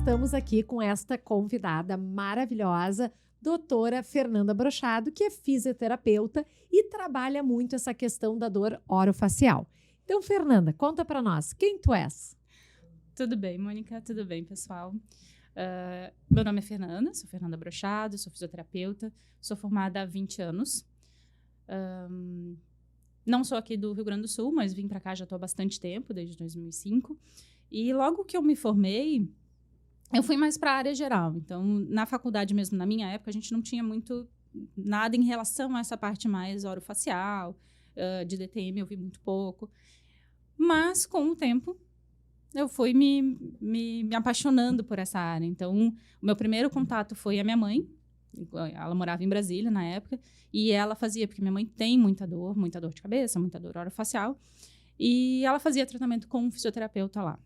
estamos aqui com esta convidada maravilhosa, doutora Fernanda Brochado, que é fisioterapeuta e trabalha muito essa questão da dor orofacial. Então, Fernanda, conta para nós, quem tu és? Tudo bem, Mônica? Tudo bem, pessoal? Meu nome é Fernanda, sou Fernanda Brochado, sou fisioterapeuta, sou formada há 20 anos. Não sou aqui do Rio Grande do Sul, mas vim para cá já estou há bastante tempo, desde 2005. E logo que eu me formei, eu fui mais para a área geral. Então, na faculdade mesmo, na minha época, a gente não tinha muito nada em relação a essa parte mais orofacial, de DTM eu vi muito pouco. Mas, com o tempo, eu fui me apaixonando por essa área. Então, o meu primeiro contato foi a minha mãe. Ela morava em Brasília na época, e ela fazia, porque minha mãe tem muita dor de cabeça, muita dor orofacial, e ela fazia tratamento com um fisioterapeuta lá.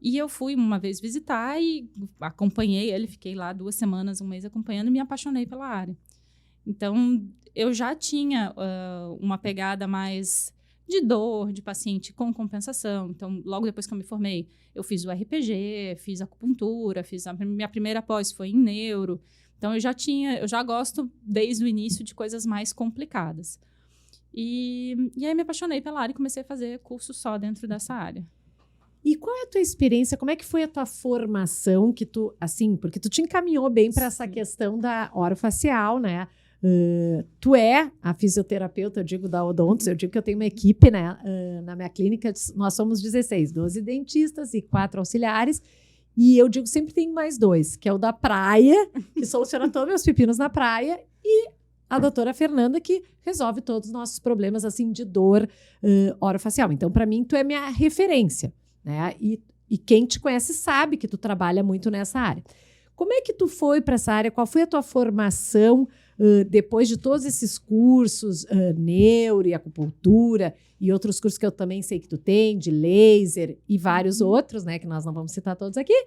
E eu fui uma vez visitar e acompanhei ele, fiquei lá 2 semanas, um mês acompanhando e me apaixonei pela área. Então, eu já tinha uma pegada mais de dor, de paciente com compensação. Então, logo depois que eu me formei, eu fiz o RPG, fiz acupuntura, fiz a minha primeira pós foi em neuro. Então, eu já gosto desde o início de coisas mais complicadas. E aí me apaixonei pela área e comecei a fazer curso só dentro dessa área. E qual é a tua experiência? Como é que foi a tua formação que tu, assim, porque tu te encaminhou bem para essa questão da orofacial, né? Tu é a fisioterapeuta, eu digo, da Odontos, eu digo que eu tenho uma equipe, né? Na minha clínica, nós somos 16, 12 dentistas e 4 auxiliares. E eu digo, sempre tem mais 2, que é o da praia, que soluciona todos os meus pepinos na praia, e a doutora Fernanda, que resolve todos os nossos problemas, assim, de dor orofacial. Então, para mim, tu é minha referência, né? E quem te conhece sabe que tu trabalha muito nessa área. Como é que tu foi para essa área? Qual foi a tua formação depois de todos esses cursos, neuro e acupuntura e outros cursos que eu também sei que tu tem, de laser e vários outros, né, que nós não vamos citar todos aqui.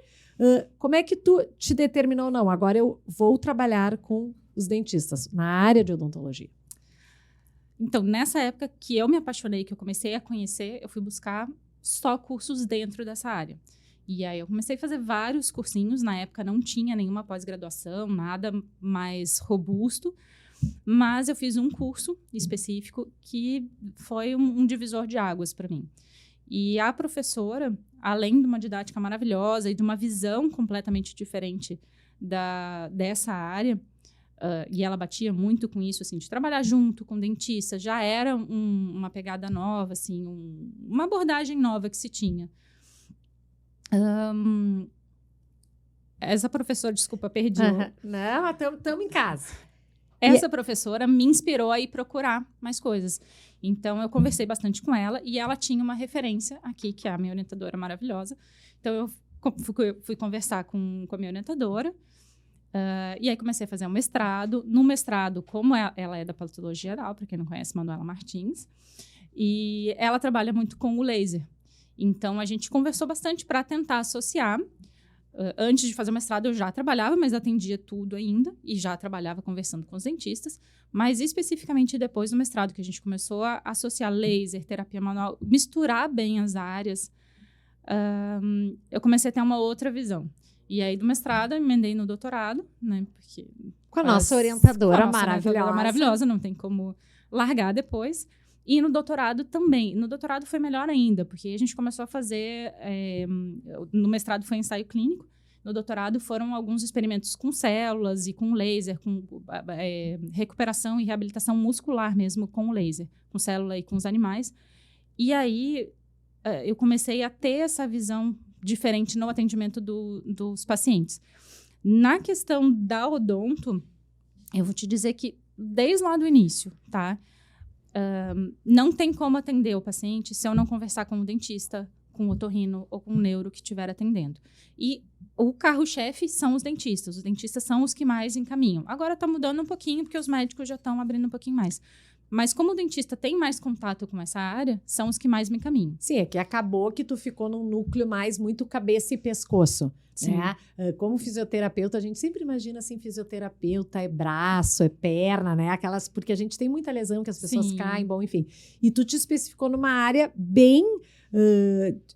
Como é que tu te determinou? Não, agora eu vou trabalhar com os dentistas na área de odontologia. Então, nessa época que eu me apaixonei, que eu comecei a conhecer, eu fui buscar só cursos dentro dessa área. E aí eu comecei a fazer vários cursinhos. Na época não tinha nenhuma pós-graduação, nada mais robusto. Mas eu fiz um curso específico que foi um divisor de águas para mim. E a professora, além de uma didática maravilhosa e de uma visão completamente diferente dessa área, e ela batia muito com isso, assim, de trabalhar junto com dentista, já era uma pegada nova, assim, uma abordagem nova que se tinha. Essa professora, desculpa, perdi. Não, estamos em casa. Essa professora me inspirou a ir procurar mais coisas. Então, eu conversei bastante com ela e ela tinha uma referência aqui, que é a minha orientadora maravilhosa. Então, eu fui conversar com a minha orientadora e aí comecei a fazer um mestrado. No mestrado, como ela é da patologia oral, para quem não conhece, Manuela Martins, e ela trabalha muito com o laser. Então, a gente conversou bastante para tentar associar. Antes de fazer o mestrado, eu já trabalhava, mas atendia tudo ainda. E já trabalhava conversando com os dentistas. Mas, especificamente, depois do mestrado, que a gente começou a associar laser, terapia manual, misturar bem as áreas, eu comecei a ter uma outra visão. E aí, do mestrado, eu emendei no doutorado, né? Porque com a nossa orientadora maravilhosa, não tem como largar depois. E no doutorado também. No doutorado foi melhor ainda, porque a gente começou a fazer... no mestrado foi ensaio clínico. No doutorado foram alguns experimentos com células e com laser, com recuperação e reabilitação muscular mesmo com o laser, com célula e com os animais. E aí eu comecei a ter essa visão diferente no atendimento dos pacientes. Na questão da odonto, eu vou te dizer que desde lá do início, tá? Não tem como atender o paciente se eu não conversar com o dentista, com o otorrino ou com o neuro que estiver atendendo. E o carro-chefe são os dentistas. Os dentistas são os que mais encaminham. Agora está mudando um pouquinho, porque os médicos já estão abrindo um pouquinho mais. Mas como o dentista tem mais contato com essa área, são os que mais me encaminham. Sim, é que acabou que tu ficou num núcleo mais muito cabeça e pescoço. Sim. Né? Como fisioterapeuta, a gente sempre imagina assim, fisioterapeuta é braço, é perna, né? Aquelas, porque a gente tem muita lesão que as pessoas Sim. caem, bom, enfim. E tu te especificou numa área bem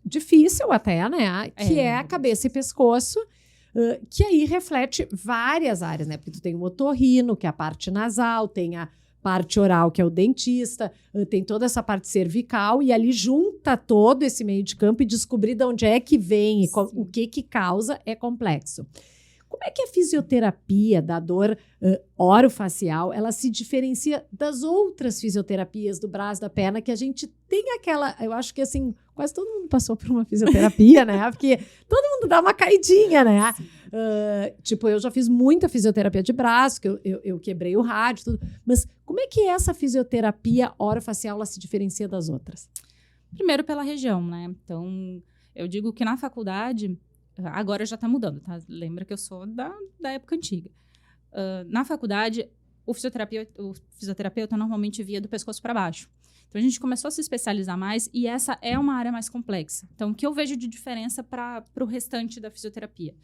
difícil até, né? Que é a cabeça e pescoço, que aí reflete várias áreas, né? Porque tu tem o otorrino, que é a parte nasal, tem a parte oral, que é o dentista, tem toda essa parte cervical, e ali junta todo esse meio de campo e descobrir de onde é que vem e o que causa é complexo. Como é que a fisioterapia da dor orofacial, ela se diferencia das outras fisioterapias do braço, da perna, que a gente tem aquela... Eu acho que, assim, quase todo mundo passou por uma fisioterapia, né? Porque todo mundo dá uma caidinha, né? Tipo, eu já fiz muita fisioterapia de braço, que eu quebrei o rádio, tudo. Mas como é que essa fisioterapia orofacial, ela se diferencia das outras? Primeiro pela região, né? Então, eu digo que na faculdade... Agora já está mudando, tá? Lembra que eu sou da época antiga. Na faculdade, o fisioterapeuta normalmente via do pescoço para baixo. Então, a gente começou a se especializar mais e essa é uma área mais complexa. Então, o que eu vejo de diferença para o restante da fisioterapia?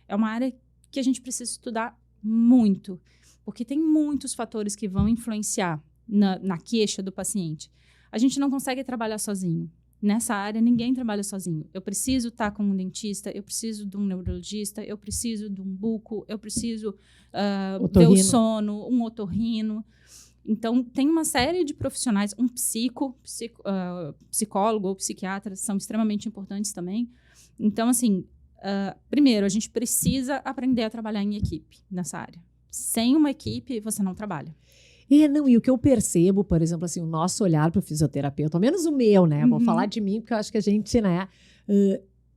É uma área que a gente precisa estudar muito, porque tem muitos fatores que vão influenciar na queixa do paciente. A gente não consegue trabalhar sozinho. Nessa área, ninguém trabalha sozinho. Eu preciso estar com um dentista, eu preciso de um neurologista, eu preciso de um buco, eu preciso ver o sono, um otorrino. Então, tem uma série de profissionais, um psicólogo ou psiquiatra são extremamente importantes também. Então, assim, primeiro, a gente precisa aprender a trabalhar em equipe nessa área. Sem uma equipe, você não trabalha. E o que eu percebo, por exemplo, assim, o nosso olhar para o fisioterapeuta, ao menos o meu, né? Vou falar de mim, porque eu acho que a gente, né?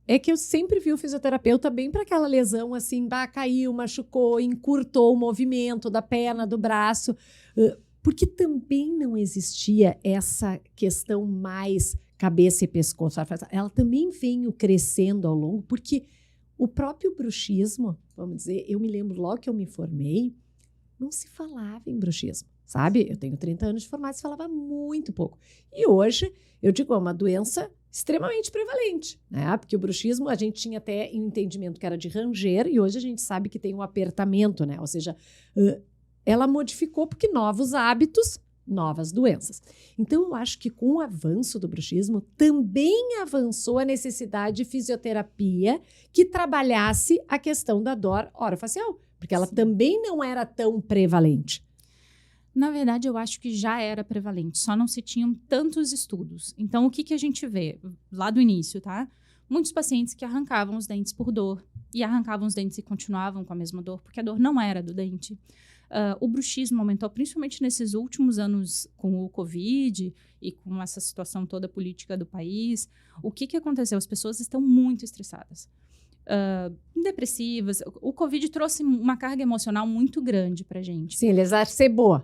É que eu sempre vi o fisioterapeuta bem para aquela lesão, assim, caiu, machucou, encurtou o movimento da perna, do braço, porque também não existia essa questão mais cabeça e pescoço. Ela também veio crescendo ao longo, porque o próprio bruxismo, vamos dizer, eu me lembro logo que eu me formei, não se falava em bruxismo. Sabe? Eu tenho 30 anos de formato, se falava muito pouco. E hoje, eu digo, é uma doença extremamente prevalente, né? Porque o bruxismo, a gente tinha até um entendimento que era de ranger, e hoje a gente sabe que tem um apertamento, né? Ou seja, ela modificou porque novos hábitos, novas doenças. Então, eu acho que com o avanço do bruxismo, também avançou a necessidade de fisioterapia que trabalhasse a questão da dor orofacial, porque ela também não era tão prevalente. Na verdade, eu acho que já era prevalente, só não se tinham tantos estudos. Então, o que a gente vê lá do início, tá? Muitos pacientes que arrancavam os dentes por dor, e arrancavam os dentes e continuavam com a mesma dor, porque a dor não era do dente. O bruxismo aumentou, principalmente nesses últimos anos com o Covid e com essa situação toda política do país. O que aconteceu? As pessoas estão muito estressadas. Depressivas. O Covid trouxe uma carga emocional muito grande pra gente. Sim, ele exacerbou.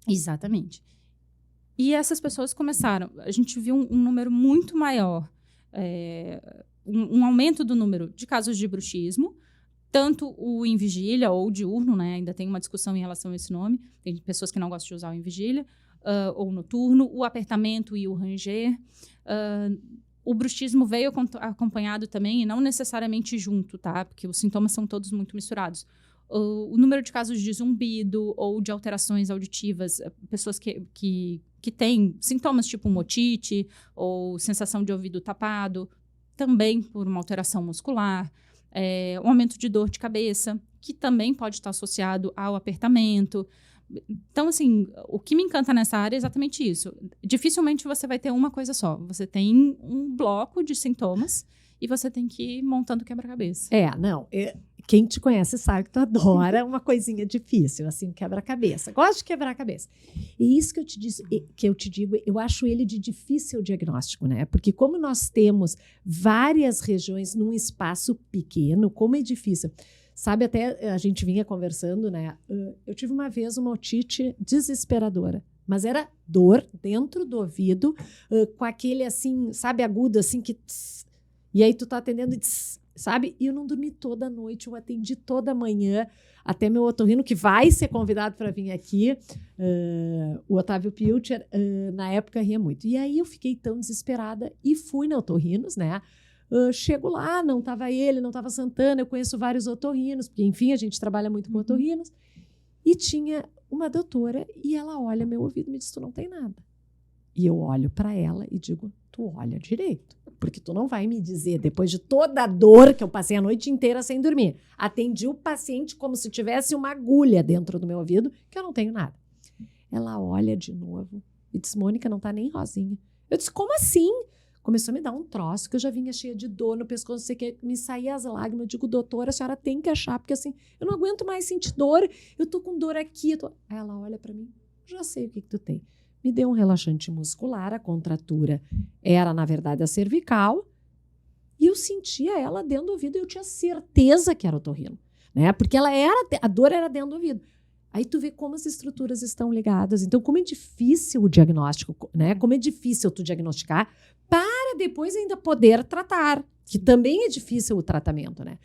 Exatamente. E essas pessoas começaram... A gente viu um número muito maior, um aumento do número de casos de bruxismo, tanto o em vigília ou diurno, né? Ainda tem uma discussão em relação a esse nome. Tem pessoas que não gostam de usar o em vigília, ou noturno, o apertamento e o ranger. O bruxismo veio acompanhado também, e não necessariamente junto, tá? Porque os sintomas são todos muito misturados. O número de casos de zumbido ou de alterações auditivas, pessoas que têm sintomas tipo uma otite ou sensação de ouvido tapado, também por uma alteração muscular. Um aumento de dor de cabeça, que também pode estar associado ao apertamento. Então, assim, o que me encanta nessa área é exatamente isso. Dificilmente você vai ter uma coisa só. Você tem um bloco de sintomas e você tem que ir montando quebra-cabeça. Quem te conhece sabe que tu adora uma coisinha difícil, assim, quebra-cabeça. Gosto de quebra-cabeça. E isso que eu te digo, eu acho ele de difícil diagnóstico, né? Porque como nós temos várias regiões num espaço pequeno, como é difícil. Sabe, até a gente vinha conversando, né? Eu tive uma vez uma otite desesperadora, mas era dor dentro do ouvido, com aquele assim, sabe, agudo, assim, que... Tss, e aí tu tá atendendo e... Tss, sabe? E eu não dormi toda a noite, eu atendi toda a manhã, até meu otorrino, que vai ser convidado para vir aqui, o Otávio Pilcher, na época ria muito. E aí eu fiquei tão desesperada e fui na Otorrinos, né? Chego lá, não estava ele, não estava Santana, eu conheço vários otorrinos, porque, enfim, a gente trabalha muito com otorrinos. E tinha uma doutora e ela olha meu ouvido e me diz, tu não tem nada. E eu olho para ela e digo, tu olha direito. Porque tu não vai me dizer, depois de toda a dor que eu passei a noite inteira sem dormir, atendi o paciente como se tivesse uma agulha dentro do meu ouvido, que eu não tenho nada. Ela olha de novo e diz, Mônica, não tá nem rosinha. Eu disse, como assim? Começou a me dar um troço, que eu já vinha cheia de dor no pescoço, sei que me saía as lágrimas. Eu digo, doutora, a senhora tem que achar, porque assim, eu não aguento mais sentir dor, eu tô com dor aqui. Aí ela olha para mim, já sei o que tu tem. Me deu um relaxante muscular, a contratura era, na verdade, a cervical, e eu sentia ela dentro do ouvido, e eu tinha certeza que era otorrino, né? Porque a dor era dentro do ouvido. Aí tu vê como as estruturas estão ligadas. Então, como é difícil o diagnóstico, né? Como é difícil tu diagnosticar para depois ainda poder tratar, que também é difícil o tratamento, né?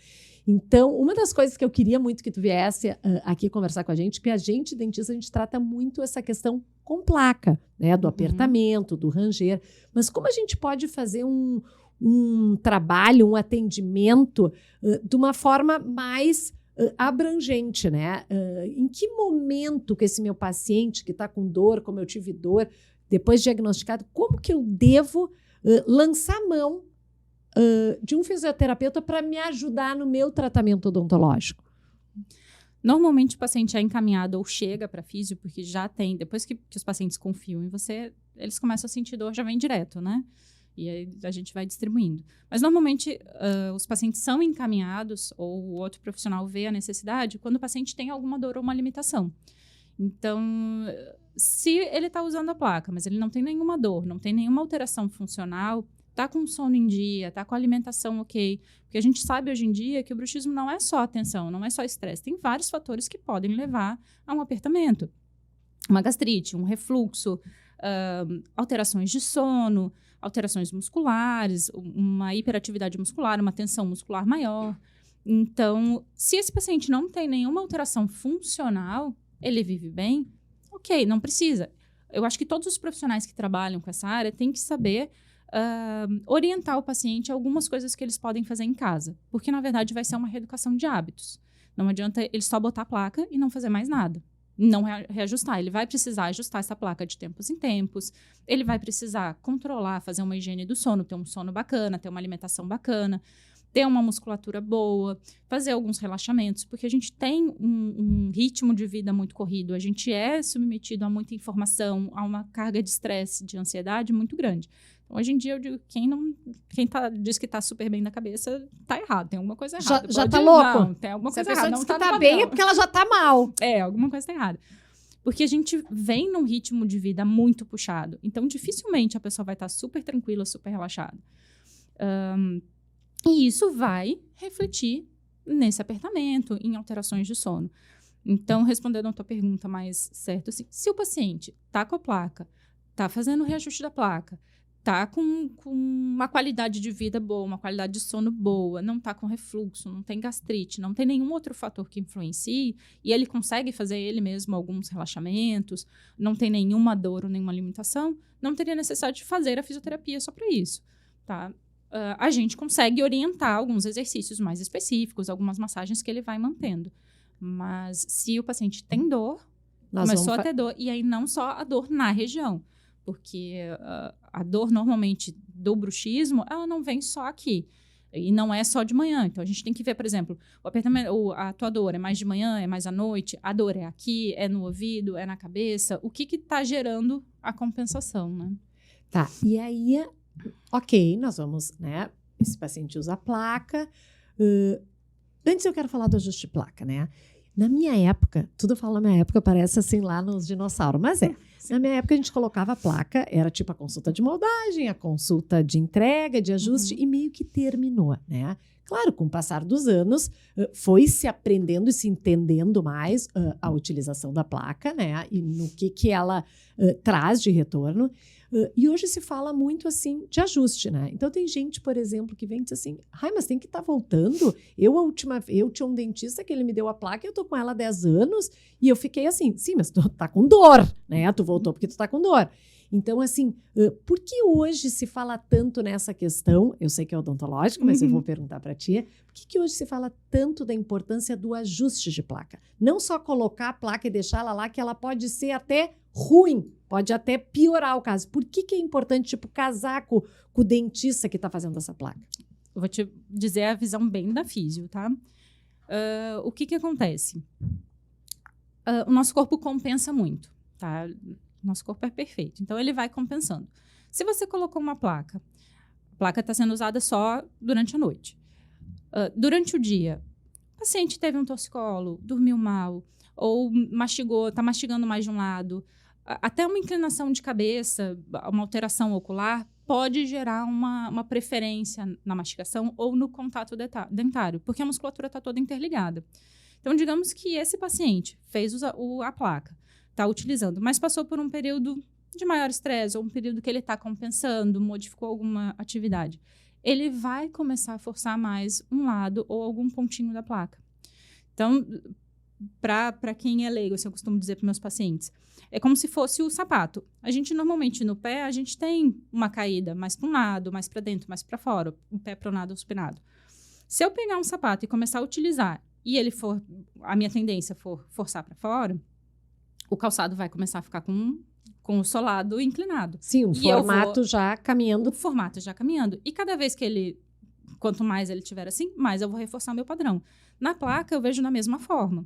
Então, uma das coisas que eu queria muito que tu viesse aqui conversar com a gente, que a gente, dentista, a gente trata muito essa questão com placa, né? Do apertamento, do ranger. Mas como a gente pode fazer um trabalho, um atendimento de uma forma mais abrangente, né? Em que momento que esse meu paciente que está com dor, como eu tive dor, depois diagnosticado, como que eu devo lançar mão de um fisioterapeuta para me ajudar no meu tratamento odontológico? Normalmente o paciente é encaminhado ou chega para físio, porque já tem, depois que os pacientes confiam em você, eles começam a sentir dor, já vem direto, né? E aí a gente vai distribuindo. Mas normalmente os pacientes são encaminhados, ou o outro profissional vê a necessidade, quando o paciente tem alguma dor ou uma limitação. Então, se ele está usando a placa, mas ele não tem nenhuma dor, não tem nenhuma alteração funcional, está com sono em dia, está com a alimentação ok, porque a gente sabe hoje em dia que o bruxismo não é só tensão, não é só estresse, tem vários fatores que podem levar a um apertamento. Uma gastrite, um refluxo, alterações de sono, alterações musculares, uma hiperatividade muscular, uma tensão muscular maior. Então, se esse paciente não tem nenhuma alteração funcional, ele vive bem, ok, não precisa. Eu acho que todos os profissionais que trabalham com essa área têm que saber orientar o paciente a algumas coisas que eles podem fazer em casa, porque, na verdade, vai ser uma reeducação de hábitos. Não adianta ele só botar a placa e não fazer mais nada. Não reajustar. Ele vai precisar ajustar essa placa de tempos em tempos. Ele vai precisar controlar, fazer uma higiene do sono, ter um sono bacana, ter uma alimentação bacana, ter uma musculatura boa, fazer alguns relaxamentos, porque a gente tem um ritmo de vida muito corrido. A gente é submetido a muita informação, a uma carga de estresse, de ansiedade muito grande. Então, hoje em dia, eu digo quem diz que está super bem na cabeça, está errado. Tem alguma coisa errada. Já está louco? Não, tem alguma coisa errada. Não está bem, é porque ela já está mal. Alguma coisa está errada. Porque a gente vem num ritmo de vida muito puxado. Então, dificilmente a pessoa vai estar super tranquila, super relaxada. E isso vai refletir nesse apertamento, em alterações de sono. Então, respondendo a tua pergunta mais certo, assim, se o paciente está com a placa, está fazendo o reajuste da placa, está com uma qualidade de vida boa, uma qualidade de sono boa, não está com refluxo, não tem gastrite, não tem nenhum outro fator que influencie, e ele consegue fazer ele mesmo alguns relaxamentos, não tem nenhuma dor ou nenhuma limitação, não teria necessidade de fazer a fisioterapia só para isso, tá? A gente consegue orientar alguns exercícios mais específicos, algumas massagens que ele vai mantendo. Mas se o paciente tem dor, começou a ter dor, e aí não só a dor na região, porque a dor normalmente do bruxismo, ela não vem só aqui. E não é só de manhã. Então, a gente tem que ver, por exemplo, a tua dor é mais de manhã, é mais à noite, a dor é aqui, é no ouvido, é na cabeça. O que está gerando a compensação, né? Tá, e aí, ok, nós vamos, né? Esse paciente usa a placa. Antes eu quero falar do ajuste de placa, né? Na minha época, tudo eu falo na minha época, parece assim lá nos dinossauros, mas na minha época a gente colocava a placa, era tipo a consulta de moldagem, a consulta de entrega, de ajuste, e meio que terminou, né? Claro, com o passar dos anos, foi se aprendendo e se entendendo mais a utilização da placa, né? E no que ela traz de retorno. E hoje se fala muito, assim, de ajuste, né? Então, tem gente, por exemplo, que vem e diz assim, mas tem que estar voltando. Eu tinha um dentista que ele me deu a placa, eu tô com ela há 10 anos, e eu fiquei assim, sim, mas tu tá com dor, né? Tu voltou porque tu tá com dor. Então, assim, por que hoje se fala tanto nessa questão? Eu sei que é odontológico, mas eu vou perguntar para ti. Por que hoje se fala tanto da importância do ajuste de placa? Não só colocar a placa e deixar ela lá, que ela pode ser até ruim. Pode até piorar o caso. Por que é importante, tipo, casar com o dentista que está fazendo essa placa? Eu vou te dizer a visão bem da físio, tá? O que acontece? O nosso corpo compensa muito, tá? Nosso corpo é perfeito, então ele vai compensando. Se você colocou uma placa, a placa está sendo usada só durante a noite. Durante o dia, o paciente teve um torcicolo, dormiu mal, ou está mastigando mais de um lado, até uma inclinação de cabeça, uma alteração ocular, pode gerar uma preferência na mastigação ou no contato dentário, porque a musculatura está toda interligada. Então, digamos que esse paciente fez a placa, está utilizando, mas passou por um período de maior estresse ou um período que ele está compensando, modificou alguma atividade. Ele vai começar a forçar mais um lado ou algum pontinho da placa. Então, para quem é leigo, assim, eu costumo dizer para meus pacientes, é como se fosse o sapato. A gente, normalmente, no pé, a gente tem uma caída mais para um lado, mais para dentro, mais para fora, o pé pronado ou supinado. Se eu pegar um sapato e começar a utilizar, e a minha tendência for forçar para fora, o calçado vai começar a ficar com o solado inclinado. Sim, o formato já caminhando. O formato já caminhando. E cada vez que quanto mais ele tiver assim, mais eu vou reforçar o meu padrão. Na placa, eu vejo da mesma forma.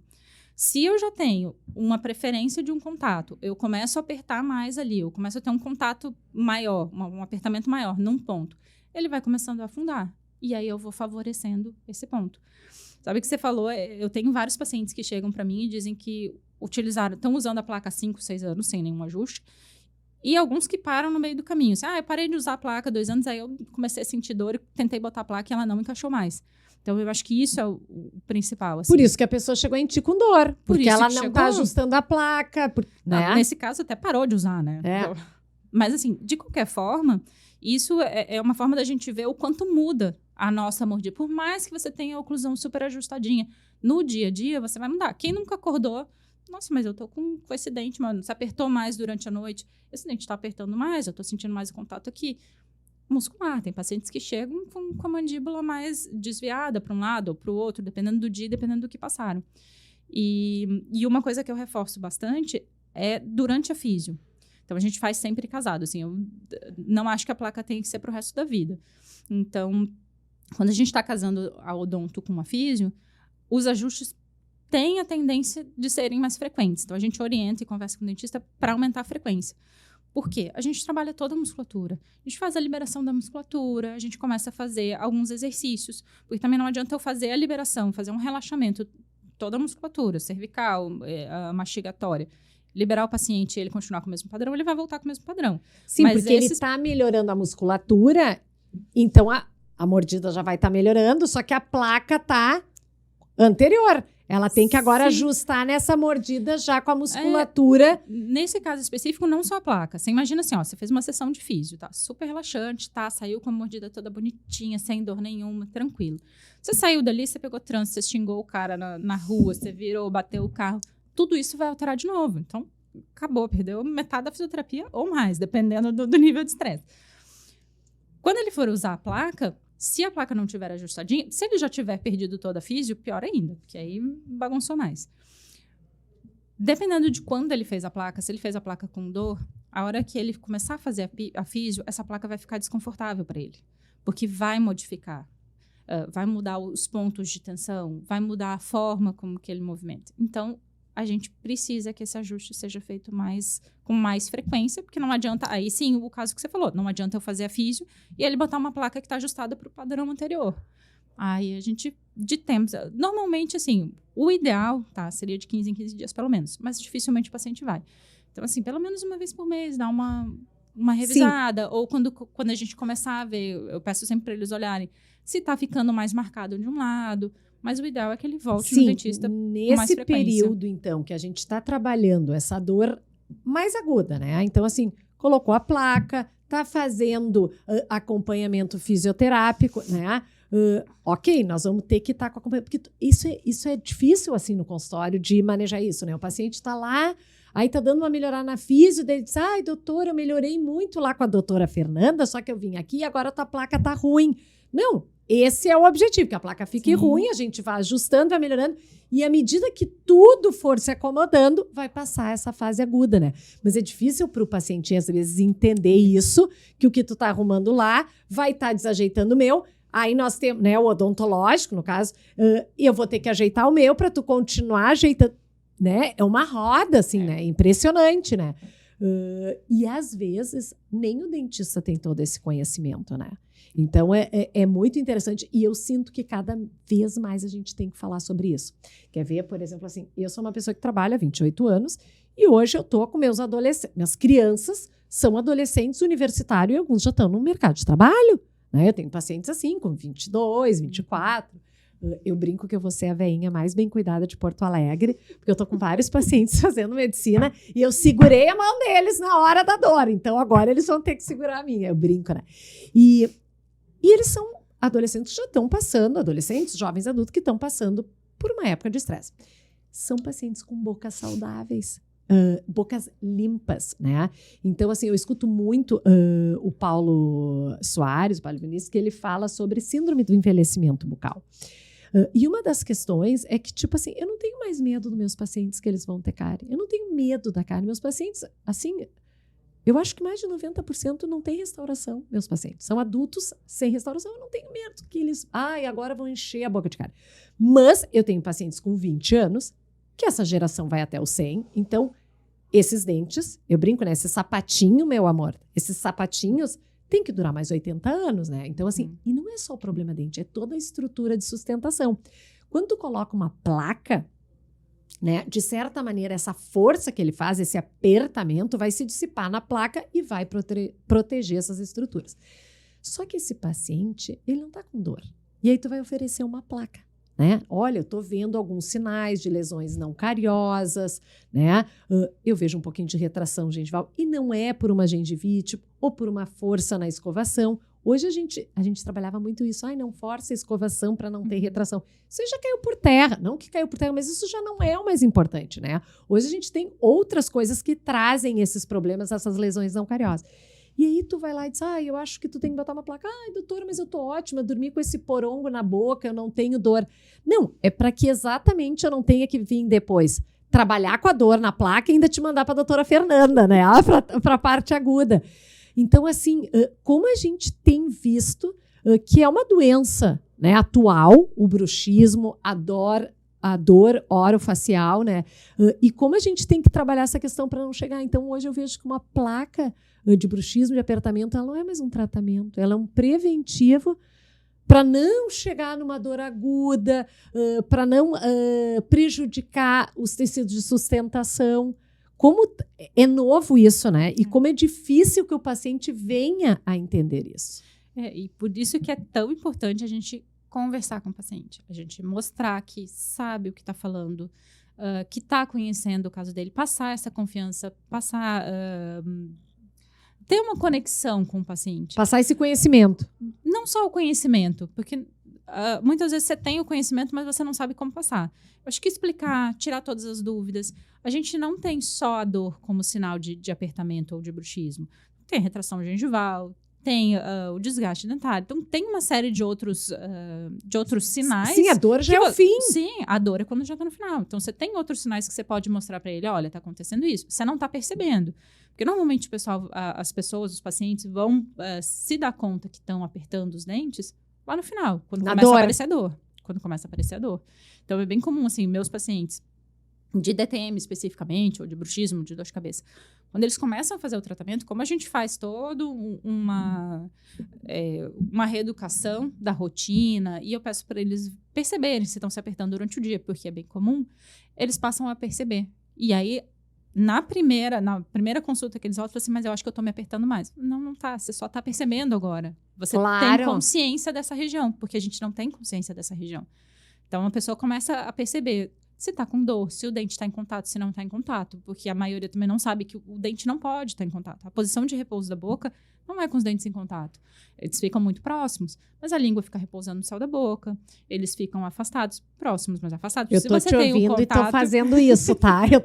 Se eu já tenho uma preferência de um contato, eu começo a apertar mais ali, eu começo a ter um contato maior, um apertamento maior num ponto, ele vai começando a afundar. E aí eu vou favorecendo esse ponto. Sabe o que você falou? Eu tenho vários pacientes que chegam para mim e dizem que estão usando a placa há 5, 6 anos, sem nenhum ajuste. E alguns que param no meio do caminho. Assim, eu parei de usar a placa há 2 anos, aí eu comecei a sentir dor e tentei botar a placa e ela não encaixou mais. Então, eu acho que isso é o principal. Assim. Por isso que a pessoa chegou em ti com dor. Porque ela não está ajustando a placa. Né? Nesse caso, até parou de usar, né? Mas, assim, de qualquer forma, isso é uma forma da gente ver o quanto muda a nossa mordida. Por mais que você tenha a oclusão super ajustadinha, no dia a dia, você vai mudar. Quem nunca acordou... Nossa, mas eu tô com esse dente, mano. Você apertou mais durante a noite. Esse dente tá apertando mais, eu tô sentindo mais o contato aqui. Muscular. Tem pacientes que chegam com a mandíbula mais desviada para um lado ou para o outro, dependendo do dia, dependendo do que passaram. E uma coisa que eu reforço bastante é durante a físio. Então, a gente faz sempre casado. Assim, eu não acho que a placa tem que ser pro resto da vida. Então, quando a gente está casando a odonto com uma físio, os ajustes têm a tendência de serem mais frequentes. Então, a gente orienta e conversa com o dentista para aumentar a frequência. Por quê? A gente trabalha toda a musculatura. A gente faz a liberação da musculatura, a gente começa a fazer alguns exercícios. Porque também não adianta eu fazer a liberação, fazer um relaxamento, toda a musculatura, cervical, a mastigatória. Liberar o paciente e ele continuar com o mesmo padrão, ele vai voltar com o mesmo padrão. Sim, mas porque ele está melhorando a musculatura, então a mordida já vai estar melhorando, só que a placa está anterior. Ela tem que agora ajustar nessa mordida já com a musculatura. Nesse caso específico, não só a placa. Você imagina assim, você fez uma sessão de físio, tá? Super relaxante, tá? Saiu com a mordida toda bonitinha, sem dor nenhuma, tranquilo. Você saiu dali, você pegou trânsito, você xingou o cara na rua, você virou, bateu o carro. Tudo isso vai alterar de novo. Então, acabou, perdeu metade da fisioterapia ou mais, dependendo do nível de estresse. Quando ele for usar a placa... Se a placa não tiver ajustadinha, se ele já tiver perdido toda a físio, pior ainda, porque aí bagunçou mais. Dependendo de quando ele fez a placa, se ele fez a placa com dor, a hora que ele começar a fazer a físio, essa placa vai ficar desconfortável para ele, porque vai modificar, vai mudar os pontos de tensão, vai mudar a forma como que ele movimenta. Então, a gente precisa que esse ajuste seja feito com mais frequência, porque não adianta, aí sim, o caso que você falou, não adianta eu fazer a físio e ele botar uma placa que está ajustada para o padrão anterior. Aí a gente, de tempos, normalmente assim, o ideal, tá, seria de 15 em 15 dias pelo menos, mas dificilmente o paciente vai. Então assim, pelo menos uma vez por mês, dá uma revisada, sim. Ou quando a gente começar a ver, eu peço sempre para eles olharem se está ficando mais marcado de um lado. Mas o ideal é que ele volte no dentista com mais frequência. Nesse período, então, que a gente está trabalhando essa dor mais aguda, né? Então, assim, colocou a placa, está fazendo acompanhamento fisioterápico, né? Ok, nós vamos ter que estar com acompanhamento. Porque isso é difícil, assim, no consultório, de manejar isso, né? O paciente está lá, aí está dando uma melhorada na físio, daí diz, doutora, eu melhorei muito lá com a doutora Fernanda, só que eu vim aqui e agora a tua placa está ruim. Não, esse é o objetivo, que a placa fique ruim, a gente vai ajustando, vai melhorando, e à medida que tudo for se acomodando, vai passar essa fase aguda, né? Mas é difícil para o paciente, às vezes, entender isso, que o que tu tá arrumando lá vai estar desajeitando o meu. Aí nós temos, né, o odontológico, no caso, e eu vou ter que ajeitar o meu para tu continuar ajeitando, né? É uma roda, assim, né? Impressionante, né? E às vezes nem o dentista tem todo esse conhecimento, né? Então é muito interessante e eu sinto que cada vez mais a gente tem que falar sobre isso. Quer ver, por exemplo, assim, eu sou uma pessoa que trabalha há 28 anos e hoje eu tô com meus adolescentes, minhas crianças são adolescentes universitários e alguns já estão no mercado de trabalho, né? Eu tenho pacientes assim, com 22, 24. Eu brinco que eu vou ser a veinha mais bem cuidada de Porto Alegre, porque eu tô com vários pacientes fazendo medicina e eu segurei a mão deles na hora da dor. Então, agora eles vão ter que segurar a minha. Eu brinco, né? E eles são adolescentes que já estão passando, adolescentes, jovens adultos que estão passando por uma época de estresse. São pacientes com bocas saudáveis, bocas limpas, né? Então, assim, eu escuto muito o Paulo Soares, o Paulo Vinícius, que ele fala sobre síndrome do envelhecimento bucal. E uma das questões é que, tipo assim, eu não tenho mais medo dos meus pacientes que eles vão ter cárie. Eu não tenho medo da cárie. Meus pacientes, assim, eu acho que mais de 90% não tem restauração, meus pacientes. São adultos sem restauração. Eu não tenho medo que eles, agora vão encher a boca de cárie. Mas eu tenho pacientes com 20 anos, que essa geração vai até os 100. Então, esses dentes, eu brinco, né? Esse sapatinho, meu amor, esses sapatinhos tem que durar mais 80 anos, né? Então, assim, e não é só o problema dente, é toda a estrutura de sustentação. Quando tu coloca uma placa, né, de certa maneira, essa força que ele faz, esse apertamento, vai se dissipar na placa e vai proteger essas estruturas. Só que esse paciente, ele não tá com dor. E aí tu vai oferecer uma placa, né? Olha, eu tô vendo alguns sinais de lesões não cariosas, né? Eu vejo um pouquinho de retração gengival e não é por uma gengivite ou por uma força na escovação. Hoje a gente trabalhava muito isso. Não força a escovação para não ter retração. Isso já caiu por terra. Não que caiu por terra, mas isso já não é o mais importante, né? Hoje a gente tem outras coisas que trazem esses problemas, essas lesões não cariosas. E aí tu vai lá e diz, eu acho que tu tem que botar uma placa. Doutora, mas eu tô ótima, dormi com esse porongo na boca, eu não tenho dor. Não, é para que exatamente eu não tenha que vir depois trabalhar com a dor na placa e ainda te mandar para a doutora Fernanda, né? Para a parte aguda. Então, assim, como a gente tem visto que é uma doença, né, atual, o bruxismo, a dor orofacial, né? E como a gente tem que trabalhar essa questão para não chegar. Então, hoje eu vejo que uma placa de bruxismo, de apertamento, ela não é mais um tratamento, ela é um preventivo para não chegar numa dor aguda, para não prejudicar os tecidos de sustentação. Como é novo isso, né? E como é difícil que o paciente venha a entender isso. E por isso que é tão importante a gente conversar com o paciente. A gente mostrar que sabe o que está falando, que está conhecendo o caso dele, passar essa confiança, ter uma conexão com o paciente. Passar esse conhecimento. Não só o conhecimento, porque muitas vezes você tem o conhecimento, mas você não sabe como passar. Eu acho que explicar, tirar todas as dúvidas. A gente não tem só a dor como sinal de apertamento ou de bruxismo. Tem a retração gengival, tem o desgaste dentário. Então, tem uma série de outros sinais. Sim, a dor já é o fim. Sim, a dor é quando já está no final. Então, você tem outros sinais que você pode mostrar para ele. Olha, está acontecendo isso. Você não está percebendo. Porque, normalmente, as pessoas, os pacientes, vão se dar conta que estão apertando os dentes lá no final, quando começa a aparecer a dor. Quando começa a aparecer a dor. Então, é bem comum, assim, meus pacientes de DTM especificamente, ou de bruxismo, de dor de cabeça, quando eles começam a fazer o tratamento, como a gente faz toda uma reeducação da rotina, e eu peço para eles perceberem se estão se apertando durante o dia, porque é bem comum, eles passam a perceber. E aí, na primeira consulta que eles voltam, falam assim, mas eu acho que eu estou me apertando mais. Não tá, você só está percebendo agora. Você tem consciência dessa região, porque a gente não tem consciência dessa região. Então, a pessoa começa a perceber se está com dor, se o dente está em contato, se não está em contato, porque a maioria também não sabe que o dente não pode estar em contato. A posição de repouso da boca não é com os dentes em contato. Eles ficam muito próximos, mas a língua fica repousando no céu da boca, eles ficam afastados, próximos, mas afastados. Eu tô te ouvindo e tô fazendo isso, tá? Eu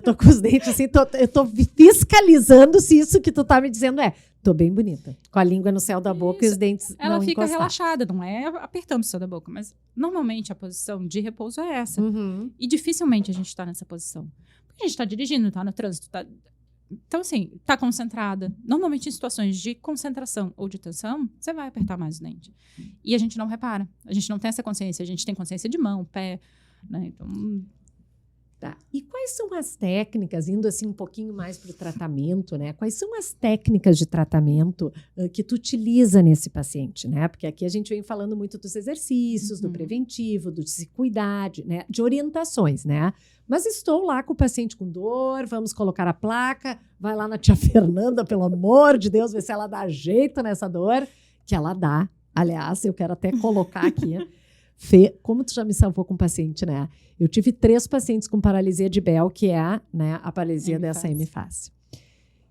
tô com os dentes assim, eu tô fiscalizando se isso que tu tá me dizendo Tô bem bonita. Com a língua no céu da boca e os dentes Ela não fica encostados. relaxada, não é apertando o céu da boca, mas normalmente a posição de repouso é essa. Uhum. E dificilmente a gente tá nessa posição. Porque a gente tá dirigindo, tá no trânsito, tá... Então, assim, tá concentrada. Normalmente, em situações de concentração ou de tensão, você vai apertar mais o dente. E a gente não repara. A gente não tem essa consciência. A gente tem consciência de mão, pé, né? Então... Tá. E quais são as técnicas, indo assim um pouquinho mais para o tratamento, né? Quais são as técnicas de tratamento que tu utiliza nesse paciente, né? Porque aqui a gente vem falando muito dos exercícios, do preventivo, do de se cuidar, né? De orientações, né? Mas estou lá com o paciente com dor, vamos colocar a placa, vai lá na tia Fernanda, pelo amor de Deus, ver se ela dá jeito nessa dor, que ela dá. Aliás, eu quero até colocar aqui... Fê, como tu já me salvou com paciente, né? Eu tive 3 pacientes com paralisia de Bell, que é, né, a paralisia dessa hemifácie.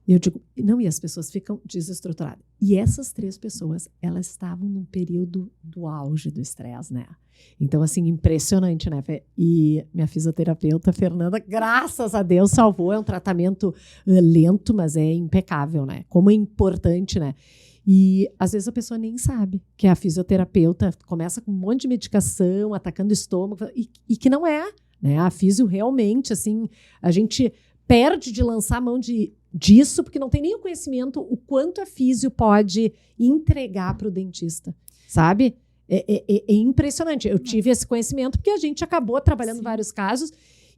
E eu digo, não, e as pessoas ficam desestruturadas. E essas 3 pessoas, elas estavam num período do auge do estresse, né? Então, assim, impressionante, né, Fê? E minha fisioterapeuta, Fernanda, graças a Deus, salvou. É um tratamento lento, mas é impecável, né? Como é importante, né? E, às vezes, a pessoa nem sabe que a fisioterapeuta começa com um monte de medicação, atacando o estômago, e que não é, né? A fisio realmente, assim, a gente perde de lançar a mão disso, porque não tem nem o conhecimento o quanto a fisio pode entregar para o dentista, sabe? É impressionante. Eu tive esse conhecimento porque a gente acabou trabalhando vários casos.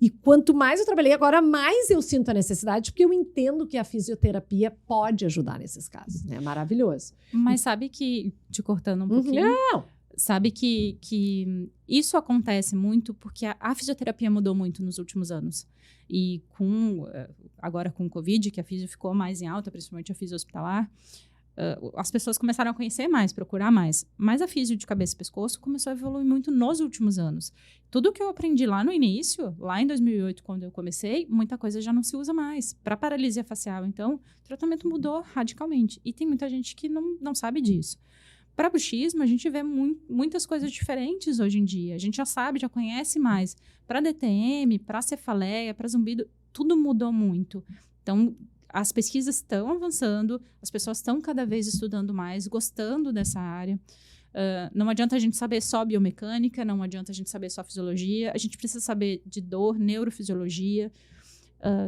E quanto mais eu trabalhei agora, mais eu sinto a necessidade, porque eu entendo que a fisioterapia pode ajudar nesses casos. É maravilhoso. Mas sabe que, te cortando um pouquinho, Não! sabe que isso acontece muito porque a fisioterapia mudou muito nos últimos anos. E agora com o Covid, que a fisio ficou mais em alta, principalmente a fisio hospitalar, as pessoas começaram a conhecer mais, procurar mais. Mas a fisio de cabeça e pescoço começou a evoluir muito nos últimos anos. Tudo que eu aprendi lá no início, lá em 2008, quando eu comecei, muita coisa já não se usa mais. Para paralisia facial, então, o tratamento mudou radicalmente. E tem muita gente que não sabe disso. Para bruxismo, a gente vê muitas coisas diferentes hoje em dia. A gente já sabe, já conhece mais. Para DTM, para cefaleia, para zumbido, tudo mudou muito. Então, as pesquisas estão avançando, as pessoas estão cada vez estudando mais, gostando dessa área. Não adianta a gente saber só biomecânica, não adianta a gente saber só fisiologia, a gente precisa saber de dor, neurofisiologia.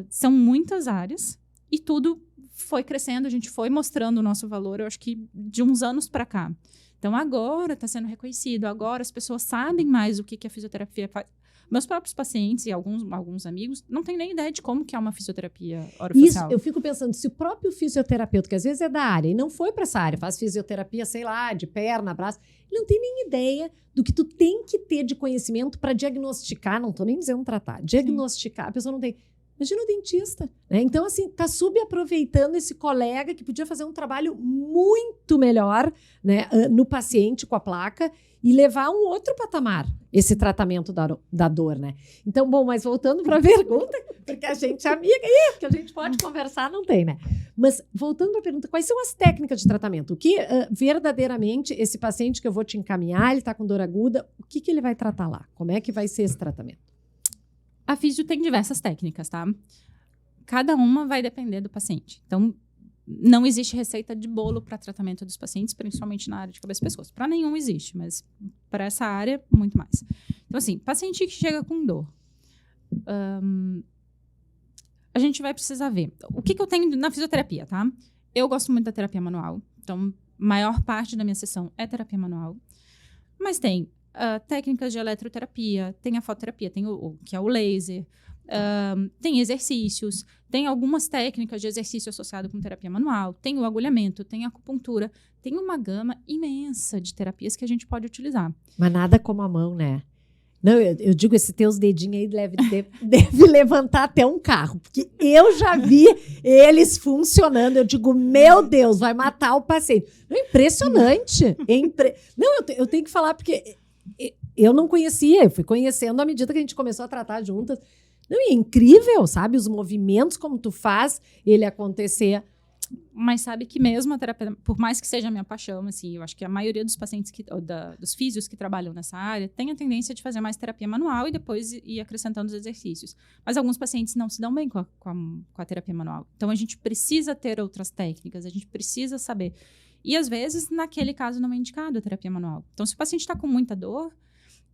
São muitas áreas e tudo foi crescendo, a gente foi mostrando o nosso valor, eu acho que de uns anos para cá. Então, agora está sendo reconhecido, agora as pessoas sabem mais o que a fisioterapia faz. Meus próprios pacientes e alguns amigos não têm nem ideia de como que é uma fisioterapia orofacial. Isso, eu fico pensando, se o próprio fisioterapeuta, que às vezes é da área e não foi para essa área, faz fisioterapia, sei lá, de perna, braço, ele não tem nem ideia do que tu tem que ter de conhecimento para diagnosticar, não estou nem dizendo tratar, diagnosticar, a pessoa não tem. Imagina o dentista, né? Então, assim, tá subaproveitando esse colega que podia fazer um trabalho muito melhor, né, no paciente com a placa e levar a um outro patamar esse tratamento da dor, né? Então, bom, mas voltando para a pergunta, porque a gente é amiga, porque a gente pode conversar, não tem, né? Mas voltando para a pergunta, quais são as técnicas de tratamento? O que verdadeiramente esse paciente que eu vou te encaminhar, ele está com dor aguda, o que ele vai tratar lá? Como é que vai ser esse tratamento? A fisio tem diversas técnicas, tá? Cada uma vai depender do paciente. Então, não existe receita de bolo para tratamento dos pacientes, principalmente na área de cabeça e pescoço. Para nenhum existe, mas para essa área, muito mais. Então, assim, paciente que chega com dor. A gente vai precisar ver. O que eu tenho na fisioterapia, tá? Eu gosto muito da terapia manual. Então, maior parte da minha sessão é terapia manual. Mas tem técnicas de eletroterapia, tem a fototerapia, tem que é o laser, tem exercícios, tem algumas técnicas de exercício associado com terapia manual, tem o agulhamento, tem a acupuntura, tem uma gama imensa de terapias que a gente pode utilizar. Mas nada como a mão, né? Não, eu digo, esse teus dedinhos aí deve levantar até um carro, porque eu já vi eles funcionando. Eu digo, meu Deus, vai matar o paciente. Não, impressionante. Não, eu tenho que falar, porque eu não conhecia, eu fui conhecendo à medida que a gente começou a tratar juntas. Não, e é incrível, sabe? Os movimentos, como tu faz ele acontecer. mas sabe que mesmo a terapia, por mais que seja a minha paixão, assim, eu acho que a maioria dos pacientes, dos físios que trabalham nessa área, tem a tendência de fazer mais terapia manual e depois ir acrescentando os exercícios. Mas alguns pacientes não se dão bem com a terapia manual. Então, a gente precisa ter outras técnicas, a gente precisa saber. E, às vezes, naquele caso, não é indicado a terapia manual. Então, se o paciente está com muita dor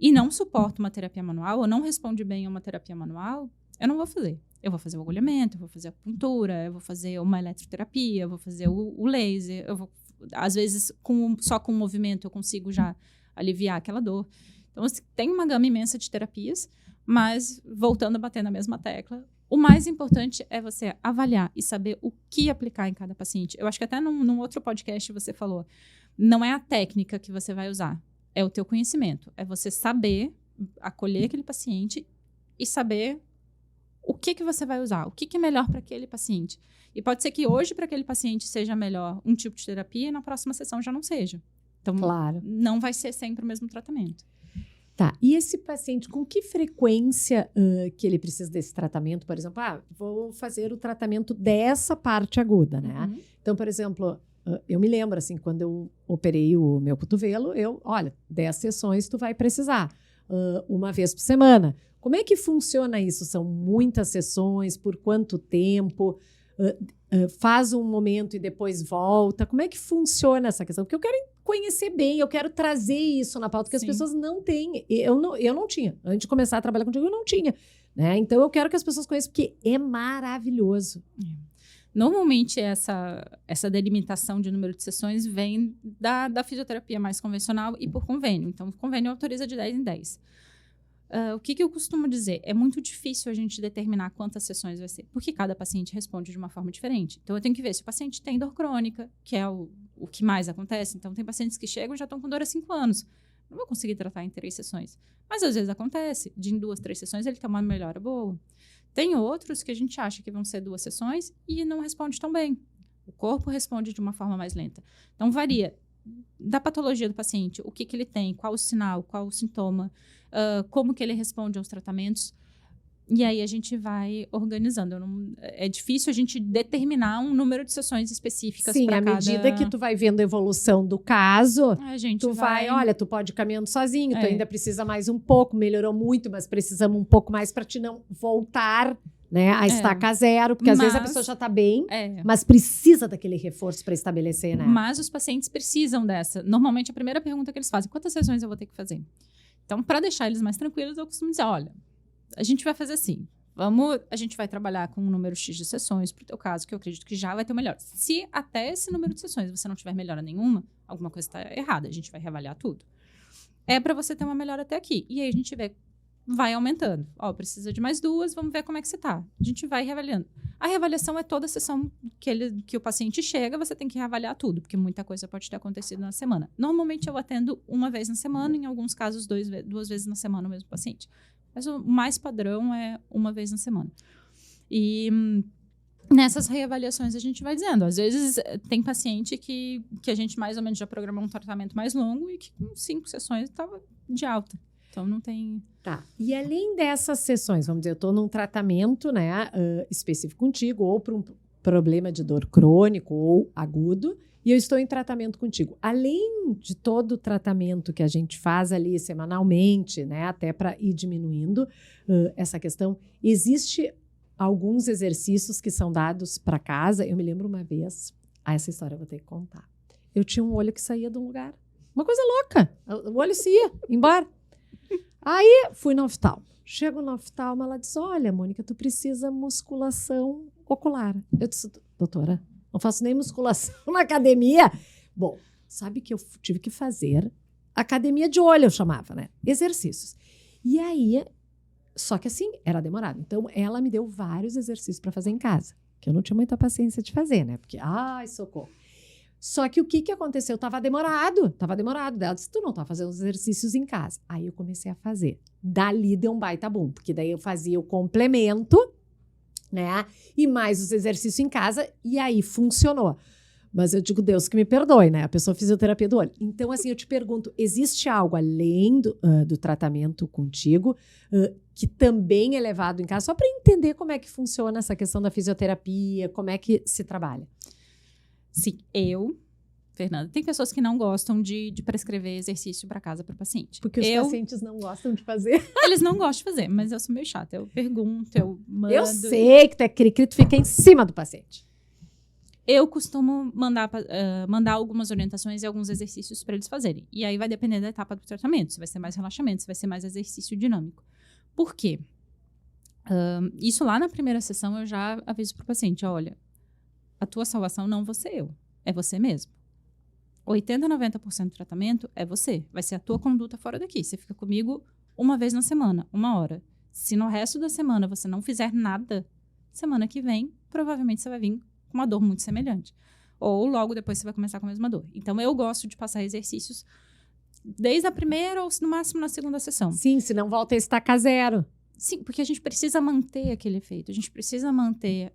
e não suporta uma terapia manual ou não responde bem a uma terapia manual, eu não vou fazer. Eu vou fazer o agulhamento, eu vou fazer a acupuntura, eu vou fazer uma eletroterapia, eu vou fazer o laser. Às vezes, só com o movimento, eu consigo já aliviar aquela dor. Então, assim, tem uma gama imensa de terapias, mas, voltando a bater na mesma tecla, o mais importante é você avaliar e saber o que aplicar em cada paciente. Eu acho que até num outro podcast você falou, não é a técnica que você vai usar, é o teu conhecimento. É você saber acolher aquele paciente e saber o que você vai usar, o que é melhor para aquele paciente. E pode ser que hoje, para aquele paciente, seja melhor um tipo de terapia e na próxima sessão já não seja. Então, claro, não vai ser sempre o mesmo tratamento. Tá, e esse paciente, com que frequência que ele precisa desse tratamento? Por exemplo, vou fazer o tratamento dessa parte aguda, né? Uhum. Então, por exemplo, eu me lembro, assim, quando eu operei o meu cotovelo, olha, 10 sessões tu vai precisar, uma vez por semana. Como é que funciona isso? São muitas sessões? Por quanto tempo? Faz um momento e depois volta? Como é que funciona essa questão? Porque eu quero conhecer bem, eu quero trazer isso na pauta, porque as pessoas não têm. Eu não tinha. Antes de começar a trabalhar contigo, eu não tinha. Né? Então, eu quero que as pessoas conheçam, porque é maravilhoso. Normalmente, essa delimitação de número de sessões vem da fisioterapia mais convencional e por convênio. Então, o convênio autoriza de 10 em 10. O que eu costumo dizer? É muito difícil a gente determinar quantas sessões vai ser, porque cada paciente responde de uma forma diferente. Então, eu tenho que ver se o paciente tem dor crônica, que é o que mais acontece. Então, tem pacientes que chegam e já estão com dor há 5 anos. Não vou conseguir tratar em 3 sessões. Mas, às vezes, acontece. Em 2, 3 sessões, ele tem uma melhora boa. Tem outros que a gente acha que vão ser 2 sessões e não responde tão bem. O corpo responde de uma forma mais lenta. Então, varia da patologia do paciente, o que ele tem, qual o sinal, qual o sintoma, como que ele responde aos tratamentos. E aí a gente vai organizando. É difícil a gente determinar um número de sessões específicas para cada... Sim, à medida que tu vai vendo a evolução do caso, tu olha, tu pode ir caminhando sozinho, tu ainda precisa mais um pouco, melhorou muito, mas precisamos um pouco mais para te não voltar, né, a estaca zero, porque às vezes a pessoa já está bem, mas precisa daquele reforço para estabelecer, né? Mas os pacientes precisam dessa. Normalmente, a primeira pergunta que eles fazem, quantas sessões eu vou ter que fazer? Então, para deixar eles mais tranquilos, eu costumo dizer, olha, a gente vai fazer assim, a gente vai trabalhar com um número X de sessões, para o teu caso, que eu acredito que já vai ter melhor. Se até esse número de sessões você não tiver melhora nenhuma, alguma coisa está errada, a gente vai reavaliar tudo. É para você ter uma melhora até aqui. E aí a gente vai aumentando. Precisa de mais 2, vamos ver como é que você tá. A gente vai reavaliando. A reavaliação é toda a sessão que o paciente chega, você tem que reavaliar tudo, porque muita coisa pode ter acontecido na semana. Normalmente eu atendo uma vez na semana, em alguns casos 2 vezes na semana o mesmo paciente. Mas o mais padrão é uma vez na semana. E nessas reavaliações a gente vai dizendo. Às vezes tem paciente que a gente mais ou menos já programou um tratamento mais longo e que com 5 sessões estava de alta. Então, não tem... Tá. E além dessas sessões, vamos dizer, eu estou num tratamento, né, específico contigo, ou para um problema de dor crônico ou agudo, e eu estou em tratamento contigo. Além de todo o tratamento que a gente faz ali semanalmente, né, até para ir diminuindo essa questão, existe alguns exercícios que são dados para casa. Eu me lembro uma vez, essa história eu vou ter que contar. Eu tinha um olho que saía de um lugar. Uma coisa louca. O olho se ia embora. Aí, fui no oftalmo. Chego no oftalmo, ela diz, olha, Mônica, tu precisa musculação ocular. Eu disse, doutora, não faço nem musculação na academia. Bom, sabe que eu tive que fazer academia de olho, eu chamava, né? Exercícios. E aí, só que assim, era demorado. Então, ela me deu vários exercícios para fazer em casa, que eu não tinha muita paciência de fazer, né? Porque, socorro. Só que o que aconteceu? Tava demorado. Ela disse, tu não tá fazendo os exercícios em casa. Aí eu comecei a fazer. Dali deu um baita boom, porque daí eu fazia o complemento, né? E mais os exercícios em casa, e aí funcionou. Mas eu digo, Deus que me perdoe, né? A pessoa fisioterapia do olho. Então, assim, eu te pergunto, existe algo além do tratamento contigo que também é levado em casa? Só para entender como é que funciona essa questão da fisioterapia, como é que se trabalha. Sim, Fernanda, tem pessoas que não gostam de prescrever exercício para casa para o paciente. Porque os pacientes não gostam de fazer. Eles não gostam de fazer, mas eu sou meio chata. Eu pergunto, eu mando. Eu sei que tu é cri-cri, tu fica em cima do paciente. Eu costumo mandar algumas orientações e alguns exercícios para eles fazerem. E aí vai depender da etapa do tratamento. Se vai ser mais relaxamento, se vai ser mais exercício dinâmico. Por quê? Isso lá na primeira sessão eu já aviso para o paciente, olha, a tua salvação não vou ser eu, é você mesmo. 80, 90% do tratamento é você. Vai ser a tua conduta fora daqui. Você fica comigo uma vez na semana, 1 hora. Se no resto da semana você não fizer nada, semana que vem, provavelmente você vai vir com uma dor muito semelhante. Ou logo depois você vai começar com a mesma dor. Então, eu gosto de passar exercícios desde a primeira ou, no máximo, na segunda sessão. Sim, senão volta a estacar zero. Sim, porque a gente precisa manter aquele efeito. A gente precisa manter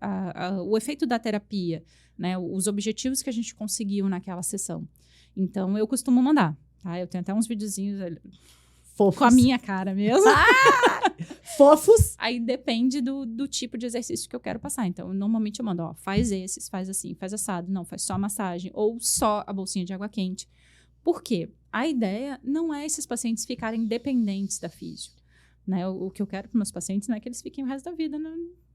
o efeito da terapia, né? Os objetivos que a gente conseguiu naquela sessão. Então, eu costumo mandar, tá? Eu tenho até uns videozinhos Fofos. com a minha cara mesmo. Fofos. Aí depende do tipo de exercício que eu quero passar. Então, normalmente eu mando, ó, faz esses, faz assim, faz assado. Não, faz só massagem ou só a bolsinha de água quente. Por quê? A ideia não é esses pacientes ficarem dependentes da físio. Né? O que eu quero para meus pacientes não é que eles fiquem o resto da vida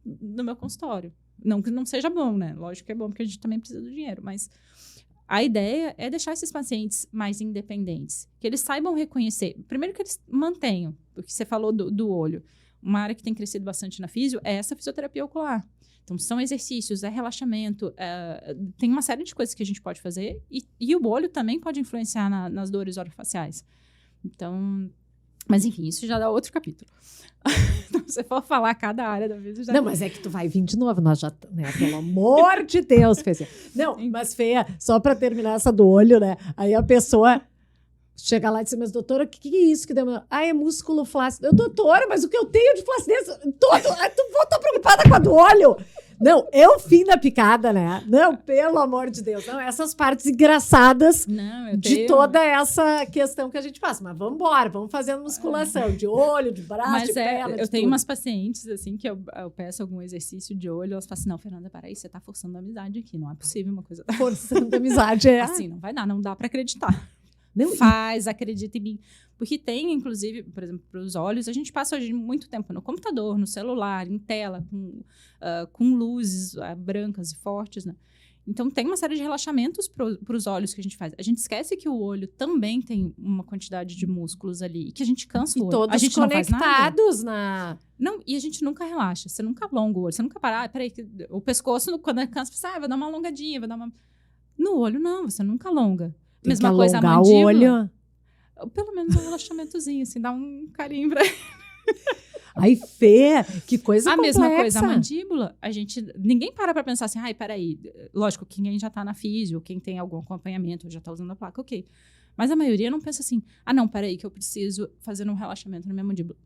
no meu consultório. Não que não seja bom, né? Lógico que é bom, porque a gente também precisa do dinheiro, mas a ideia é deixar esses pacientes mais independentes, que eles saibam reconhecer. Primeiro que eles mantenham, porque você falou do olho. Uma área que tem crescido bastante na físio é essa fisioterapia ocular. Então, são exercícios, é relaxamento, tem uma série de coisas que a gente pode fazer e o olho também pode influenciar nas dores orofaciais. Então, mas enfim, isso já dá outro capítulo. Então, se você for falar cada área da vida, já... Não, mas é que tu vai vir de novo, nós já, né, pelo amor de Deus, Fê. Não, mas Fê, só pra terminar essa do olho, né, aí a pessoa chega lá e diz, mas doutora, o que é isso que deu? É músculo flácido. Eu, doutora, mas o que eu tenho de flacidez? Tu tá preocupada com a do olho? Não, é o fim da picada, né? Não, pelo amor de Deus. Não, essas partes engraçadas de toda essa questão que a gente passa. Mas vamos embora, vamos fazendo musculação de olho, de braço, de perna, eu tenho umas pacientes, assim, que eu peço algum exercício de olho, elas falam assim, não, Fernanda, peraí, você tá forçando a amizade aqui, não é possível uma coisa... Forçando a amizade, é. Assim, não vai dar, não dá pra acreditar. Não, acredita em mim. Porque tem, inclusive, por exemplo, para os olhos, a gente passa hoje muito tempo no computador, no celular, em tela, com luzes brancas e fortes, né? Então, tem uma série de relaxamentos para os olhos que a gente faz. A gente esquece que o olho também tem uma quantidade de músculos ali e que a gente cansa o olho. Todos a gente conectados Não, e a gente nunca relaxa. Você nunca alonga o olho. Você nunca para. Peraí, o pescoço, quando cansa, você vai dar uma alongadinha, vai dar uma... No olho, não. Você nunca alonga. Tem Mesma que coisa a alongar mandíbula. o olho. Pelo menos um relaxamentozinho, assim, dá um carinho pra ele. Aí, Fê, que coisa complexa. A mesma coisa, a mandíbula, ninguém pra pensar assim, peraí, lógico, quem já tá na físio, quem tem algum acompanhamento, já tá usando a placa, ok. Mas a maioria não pensa assim, não, peraí, que eu preciso fazer um relaxamento na minha mandíbula.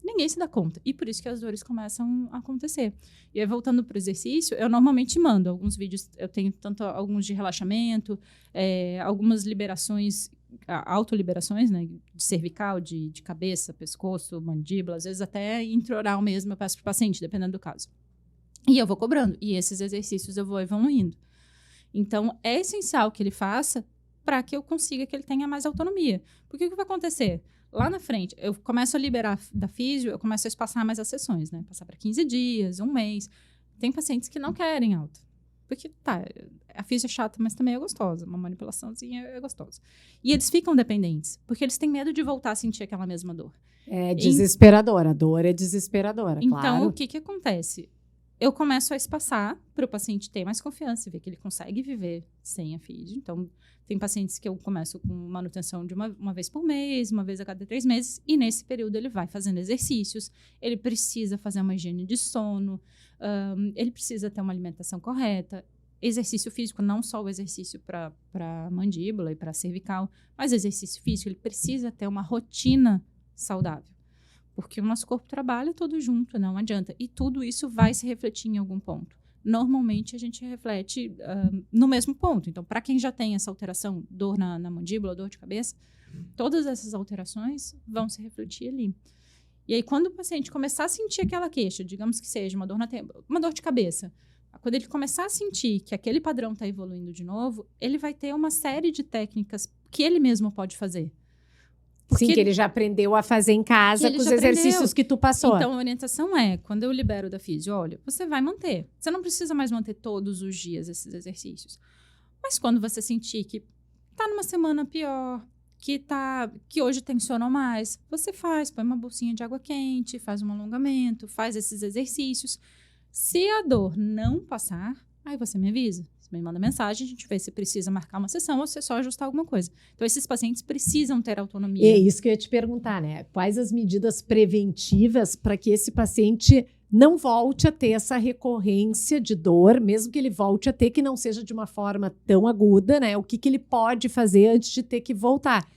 Ninguém se dá conta. E por isso que as dores começam a acontecer. E aí, voltando pro exercício, eu normalmente mando alguns vídeos, eu tenho tanto alguns de relaxamento, algumas liberações, autoliberações, né, de cervical, de cabeça, pescoço, mandíbula, às vezes até intraoral mesmo, eu peço pro paciente, dependendo do caso. E eu vou cobrando. E esses exercícios eu vou evoluindo. Então, é essencial que ele faça para que eu consiga que ele tenha mais autonomia. Porque o que vai acontecer? Lá na frente, eu começo a liberar da físio, eu começo a espaçar mais as sessões, né? Passar para 15 dias, 1 mês. Tem pacientes que não querem alta. Porque, a físio é chata, mas também é gostosa. Uma manipulaçãozinha é gostosa. E eles ficam dependentes, porque eles têm medo de voltar a sentir aquela mesma dor. É desesperadora, a dor é desesperadora, então, claro. O que acontece? Eu começo a espaçar para o paciente ter mais confiança e ver que ele consegue viver sem a físio. Então, tem pacientes que eu começo com manutenção de uma vez por mês, uma vez a cada 3 meses, e nesse período ele vai fazendo exercícios, ele precisa fazer uma higiene de sono, ele precisa ter uma alimentação correta, exercício físico, não só o exercício para mandíbula e para cervical, mas exercício físico, ele precisa ter uma rotina saudável. Porque o nosso corpo trabalha todo junto, não adianta. E tudo isso vai se refletir em algum ponto. Normalmente, a gente reflete no mesmo ponto. Então, para quem já tem essa alteração, dor na mandíbula, dor de cabeça, todas essas alterações vão se refletir ali. E aí, quando o paciente começar a sentir aquela queixa, digamos que seja uma dor de cabeça, quando ele começar a sentir que aquele padrão está evoluindo de novo, ele vai ter uma série de técnicas que ele mesmo pode fazer. Sim, que ele já aprendeu a fazer em casa com os exercícios que tu passou. Então, a orientação é, quando eu libero da físio, olha, você vai manter. Você não precisa mais manter todos os dias esses exercícios. Mas quando você sentir que tá numa semana pior, que hoje tensionou mais, você põe uma bolsinha de água quente, faz um alongamento, faz esses exercícios. Se a dor não passar, aí você me avisa. Você me manda mensagem, a gente vê se precisa marcar uma sessão ou se é só ajustar alguma coisa. Então, esses pacientes precisam ter autonomia. É isso que eu ia te perguntar, né? Quais as medidas preventivas para que esse paciente não volte a ter essa recorrência de dor, mesmo que ele volte a ter, que não seja de uma forma tão aguda, né? O que ele pode fazer antes de ter que voltar?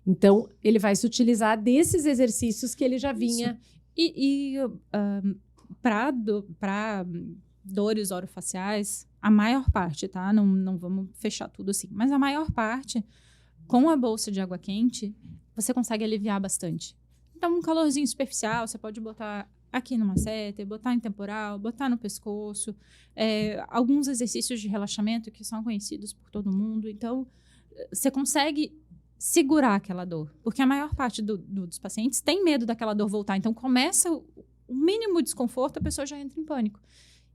Então, ele vai se utilizar desses exercícios que ele já vinha. Para dores orofaciais, a maior parte, tá? Não vamos fechar tudo assim. Mas a maior parte, com a bolsa de água quente, você consegue aliviar bastante. Então, um calorzinho superficial, você pode botar aqui no masseter, botar em temporal, botar no pescoço. Alguns exercícios de relaxamento que são conhecidos por todo mundo. Então, você consegue segurar aquela dor. Porque a maior parte dos pacientes tem medo daquela dor voltar. Então, começa o mínimo desconforto, a pessoa já entra em pânico.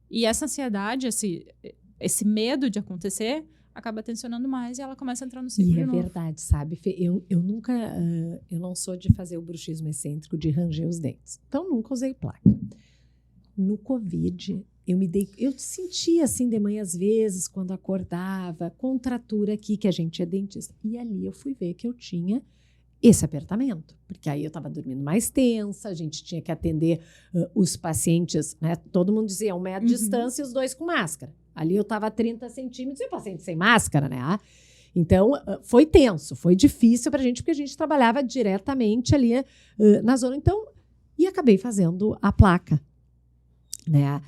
E essa ansiedade, esse medo de acontecer, acaba tensionando mais e ela começa a entrar no ciclo de novo. É verdade, sabe, Fê? Eu não sou de fazer o bruxismo excêntrico, de ranger os dentes. Então, nunca usei placa. No Covid, eu sentia assim de manhã às vezes, quando acordava, contratura aqui, que a gente é dentista. E ali eu fui ver que eu tinha esse apertamento, porque aí eu estava dormindo mais tensa, a gente tinha que atender os pacientes, né? Todo mundo dizia 1 metro de distância e os 2 com máscara. Ali eu estava a 30 centímetros e o paciente sem máscara, né? Então, foi tenso, foi difícil para a gente, porque a gente trabalhava diretamente ali na zona. Então, e acabei fazendo a placa, né?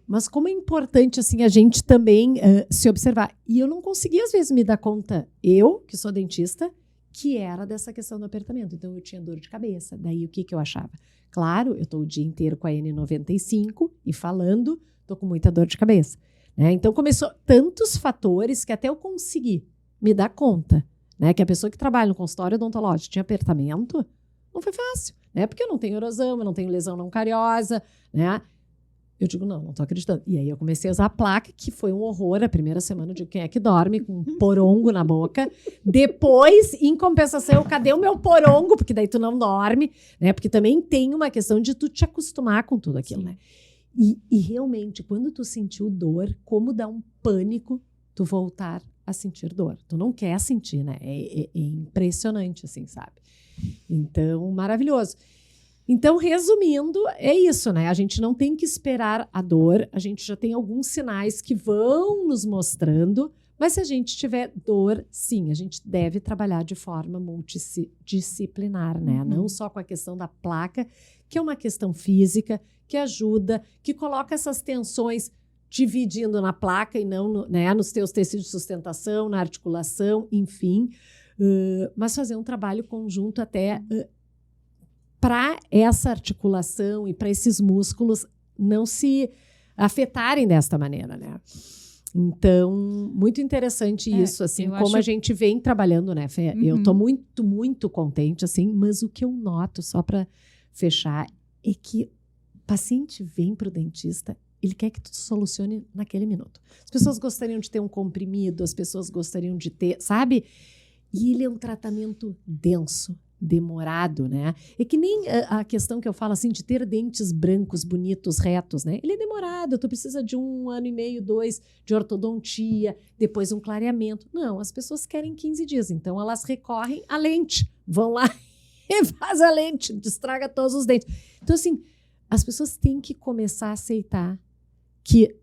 Mas como é importante assim, a gente também se observar. E eu não conseguia, às vezes, me dar conta, eu, que sou dentista, que era dessa questão do apertamento. Então, eu tinha dor de cabeça. Daí, o que eu achava? Claro, eu estou o dia inteiro com a N95 e falando, estou com muita dor de cabeça. Né? Então, começou tantos fatores que até eu consegui me dar conta, né? Que a pessoa que trabalha no consultório odontológico tinha apertamento, não foi fácil, né? Porque eu não tenho erosão, eu não tenho lesão não cariosa, né? Eu digo, não estou acreditando. E aí eu comecei a usar a placa, que foi um horror. A primeira semana eu digo, quem é que dorme com um porongo na boca? Depois, em compensação, cadê o meu porongo? Porque daí tu não dorme, né? Porque também tem uma questão de tu te acostumar com tudo aquilo, né? E realmente, quando tu sentiu dor, como dá um pânico tu voltar a sentir dor. Tu não quer sentir, né? É impressionante, assim, sabe? Então, maravilhoso. Então, resumindo, é isso, né? A gente não tem que esperar a dor, a gente já tem alguns sinais que vão nos mostrando, mas se a gente tiver dor, sim, a gente deve trabalhar de forma multidisciplinar, né? Não só com a questão da placa, que é uma questão física, que ajuda, que coloca essas tensões dividindo na placa e não né, nos teus tecidos de sustentação, na articulação, enfim. Mas fazer um trabalho conjunto até para essa articulação e para esses músculos não se afetarem desta maneira, né? Então, muito interessante isso, assim, como a gente vem trabalhando, né, Fê? Eu tô muito, muito contente, assim, mas o que eu noto, só para fechar, é que o paciente vem para o dentista, ele quer que tu solucione naquele minuto. As pessoas gostariam de ter um comprimido, as pessoas gostariam de ter, sabe? E ele é um tratamento denso, demorado, né? É que nem a questão que eu falo assim de ter dentes brancos, bonitos, retos, né? Ele é demorado, tu precisa de 1 ano e meio, 2 de ortodontia, depois um clareamento. Não, as pessoas querem 15 dias, então elas recorrem à lente, vão lá e faz a lente, destraga todos os dentes. Então assim, as pessoas têm que começar a aceitar que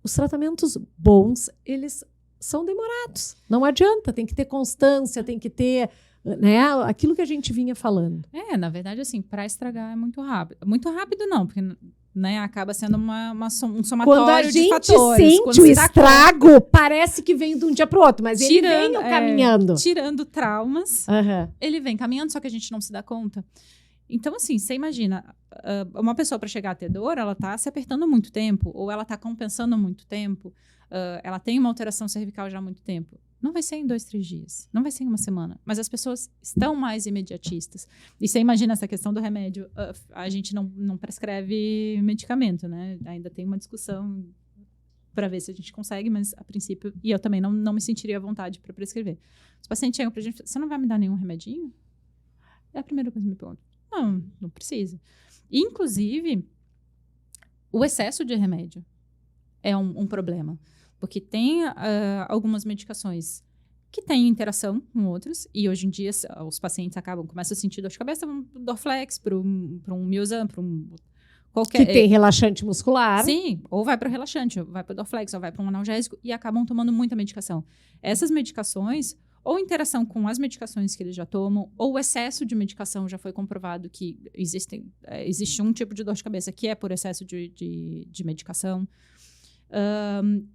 os tratamentos bons, eles são demorados. Não adianta, tem que ter constância, tem que ter, né, aquilo que a gente vinha falando. Na verdade, assim, para estragar é muito rápido. Muito rápido não, porque né, acaba sendo um somatório de fatores. Quando a gente sente o estrago, parece que vem de um dia para o outro, mas ele vem caminhando. Tirando traumas, ele vem caminhando, só que a gente não se dá conta. Então, assim, você imagina, uma pessoa para chegar a ter dor, ela está se apertando muito tempo, ou ela está compensando muito tempo, ela tem uma alteração cervical já há muito tempo. Não vai ser em 2, 3 dias, não vai ser em uma semana, mas as pessoas estão mais imediatistas. E você imagina essa questão do remédio, a gente não prescreve medicamento, né? Ainda tem uma discussão para ver se a gente consegue, mas a princípio, e eu também não me sentiria à vontade para prescrever. Os pacientes chegam para a gente, você não vai me dar nenhum remedinho? É a primeira coisa que me perguntam. Não precisa. Inclusive, o excesso de remédio é um problema. Porque tem algumas medicações que têm interação com outras, e hoje em dia os pacientes começam a sentir dor de cabeça, vão pro Dorflex, para um Miosan, para um qualquer... Que tem relaxante muscular. Sim, ou vai para o relaxante, ou vai para o Dorflex, ou vai para um analgésico, e acabam tomando muita medicação. Essas medicações, ou interação com as medicações que eles já tomam, ou o excesso de medicação, já foi comprovado que existe um tipo de dor de cabeça que é por excesso de medicação.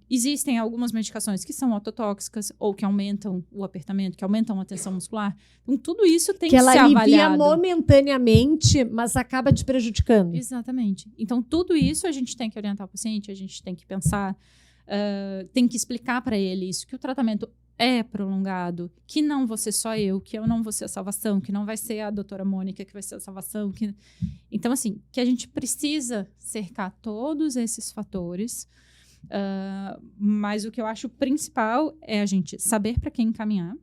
Existem algumas medicações que são ototóxicas ou que aumentam o apertamento, que aumentam a tensão muscular. Então, tudo isso tem que ser avaliado. Que ela alivia momentaneamente, mas acaba te prejudicando. Exatamente. Então, tudo isso a gente tem que orientar o paciente, a gente tem que pensar, tem que explicar para ele isso, que o tratamento é prolongado, que não vou ser só eu, que eu não vou ser a salvação, que não vai ser a doutora Mônica que vai ser a salvação. Então, assim, que a gente precisa cercar todos esses fatores. Mas o que eu acho principal é a gente saber para quem encaminhar,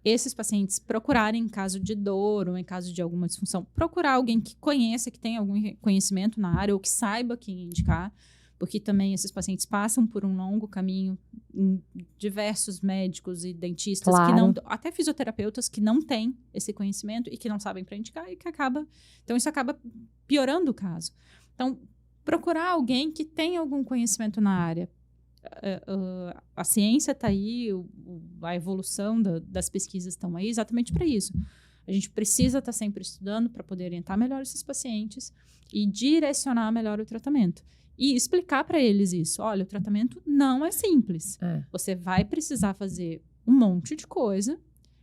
esses pacientes procurarem em caso de dor ou em caso de alguma disfunção, procurar alguém que conheça, que tenha algum conhecimento na área ou que saiba quem indicar, porque também esses pacientes passam por um longo caminho em diversos médicos e dentistas, claro, até fisioterapeutas que não têm esse conhecimento e que não sabem para indicar e que então isso acaba piorando o caso. Então, procurar alguém que tenha algum conhecimento na área. A ciência está aí, a evolução das pesquisas estão aí exatamente para isso. A gente precisa estar sempre estudando para poder orientar melhor esses pacientes e direcionar melhor o tratamento. E explicar para eles isso. Olha, o tratamento não é simples. Você vai precisar fazer um monte de coisa,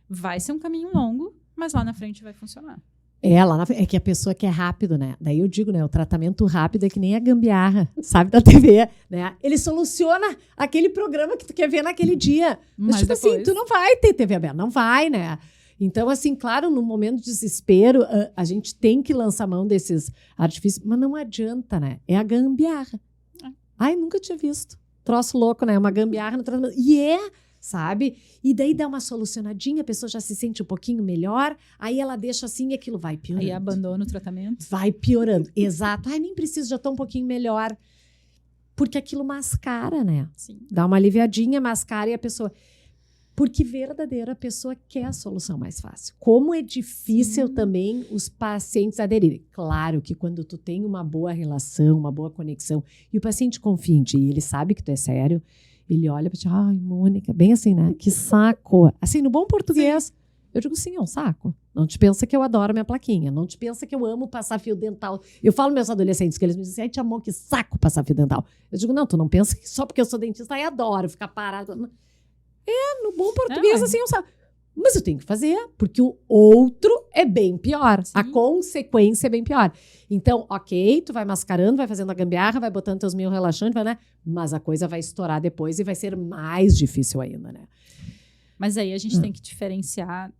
vai ser um caminho longo, mas lá na frente vai funcionar. É que a pessoa quer rápido, né? Daí eu digo, né? O tratamento rápido é que nem a gambiarra, sabe, da TV, né? Ele soluciona aquele programa que tu quer ver naquele dia. Mas tipo depois... assim, tu não vai ter TV aberta, não vai, né? Então, assim, claro, no momento de desespero, a gente tem que lançar mão desses artifícios, mas não adianta, né? É a gambiarra. Ai, nunca tinha visto. Troço louco, né? Uma gambiarra no tratamento. Sabe? E daí dá uma solucionadinha, a pessoa já se sente um pouquinho melhor, aí ela deixa assim e aquilo vai piorando. Aí abandona o tratamento. Vai piorando, exato. Ai, nem preciso, já estou um pouquinho melhor. Porque aquilo mascara, né? Sim. Dá uma aliviadinha, mascara e a pessoa... Porque verdadeira a pessoa quer a solução mais fácil. Como é difícil também os pacientes aderirem. Claro que quando tu tem uma boa relação, uma boa conexão, e o paciente confia em ti, e ele sabe que tu é sério, ele olha para ti, ai, Mônica, bem assim, né? Que saco. Assim, no bom português, sim. Eu digo, sim, é um saco. Não te pensa que eu adoro minha plaquinha. Não te pensa que eu amo passar fio dental. Eu falo meus adolescentes, que eles me dizem, ai, tia amor, que saco passar fio dental. Eu digo, não, tu não pensa que só porque eu sou dentista, ai, adoro ficar parado. No bom português, assim, é um saco. Mas eu tenho que fazer, porque o outro é bem pior. Sim. A consequência é bem pior. Então, ok, tu vai mascarando, vai fazendo a gambiarra, vai botando teus mil relaxantes, vai, né? Mas a coisa vai estourar depois e vai ser mais difícil ainda, né? Mas aí a gente tem que diferenciar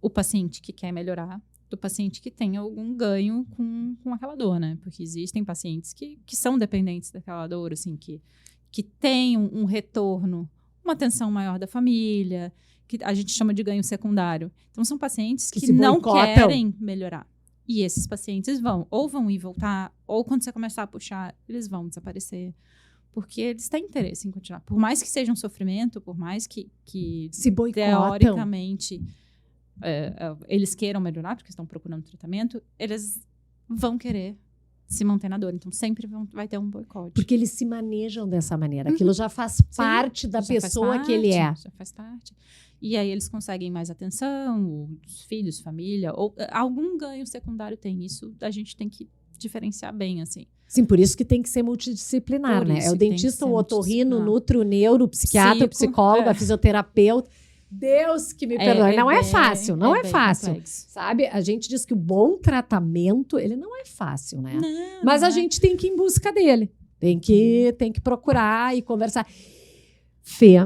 o paciente que quer melhorar do paciente que tem algum ganho com aquela dor, né? Porque existem pacientes que são dependentes daquela dor, assim, que têm um retorno, uma atenção maior da família, que a gente chama de ganho secundário. Então, são pacientes que não querem melhorar. E esses pacientes vão ir voltar, ou quando você começar a puxar, eles vão desaparecer. Porque eles têm interesse em continuar. Por mais que seja um sofrimento, por mais que se boicotam, teoricamente, eles queiram melhorar, porque estão procurando tratamento, eles vão querer se manter na dor. Então, sempre vai ter um boicote. Porque eles se manejam dessa maneira. Aquilo já faz parte da pessoa que ele é. Já faz parte. E aí eles conseguem mais atenção, os filhos, família, ou algum ganho secundário tem. Isso a gente tem que diferenciar bem, assim. Sim, por isso que tem que ser multidisciplinar, né? É o dentista, o otorrino, o nutro, o neuro, o psiquiatra, o psicólogo, a fisioterapeuta. Deus que me perdoe. Não é fácil, não é fácil. Complexo. Sabe? A gente diz que o bom tratamento, ele não é fácil, né? Não, Mas não a gente tem que ir em busca dele. Tem que procurar e conversar. Fê,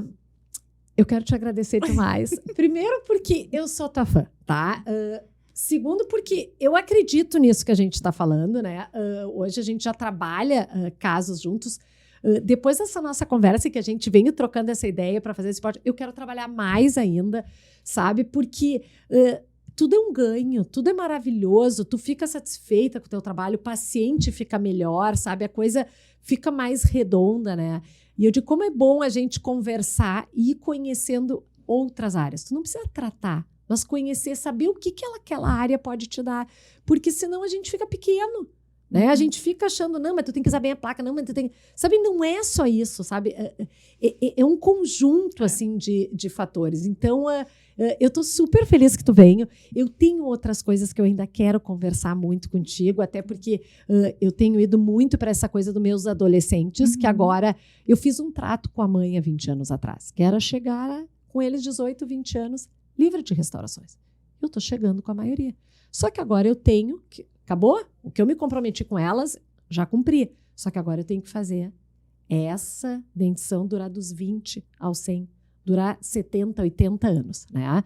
eu quero te agradecer demais. Primeiro, porque eu sou tua fã, tá? Segundo, porque eu acredito nisso que a gente está falando, né? Hoje a gente já trabalha casos juntos. Depois dessa nossa conversa que a gente veio trocando essa ideia para fazer esse esporte, eu quero trabalhar mais ainda, sabe? Porque tudo é um ganho, tudo é maravilhoso, tu fica satisfeita com o teu trabalho, o paciente fica melhor, sabe? A coisa fica mais redonda, né? E eu digo como é bom a gente conversar e ir conhecendo outras áreas. Tu não precisa tratar, mas conhecer, saber o que aquela área pode te dar. Porque senão a gente fica pequeno, né? A gente fica achando, não, mas tu tem que usar bem a placa, não, mas tu tem... Sabe, não é só isso, sabe? É um conjunto, assim, de fatores. Então, eu tô super feliz que tu venha. Eu tenho outras coisas que eu ainda quero conversar muito contigo, até porque eu tenho ido muito para essa coisa dos meus adolescentes, que agora eu fiz um trato com a mãe há 20 anos atrás, que era chegar com eles 18, 20 anos, livre de restaurações. Eu tô chegando com a maioria. Só que agora eu tenho... Acabou? O que eu me comprometi com elas, já cumpri. Só que agora eu tenho que fazer essa dentição durar dos 20 aos 100, durar 70, 80 anos, né?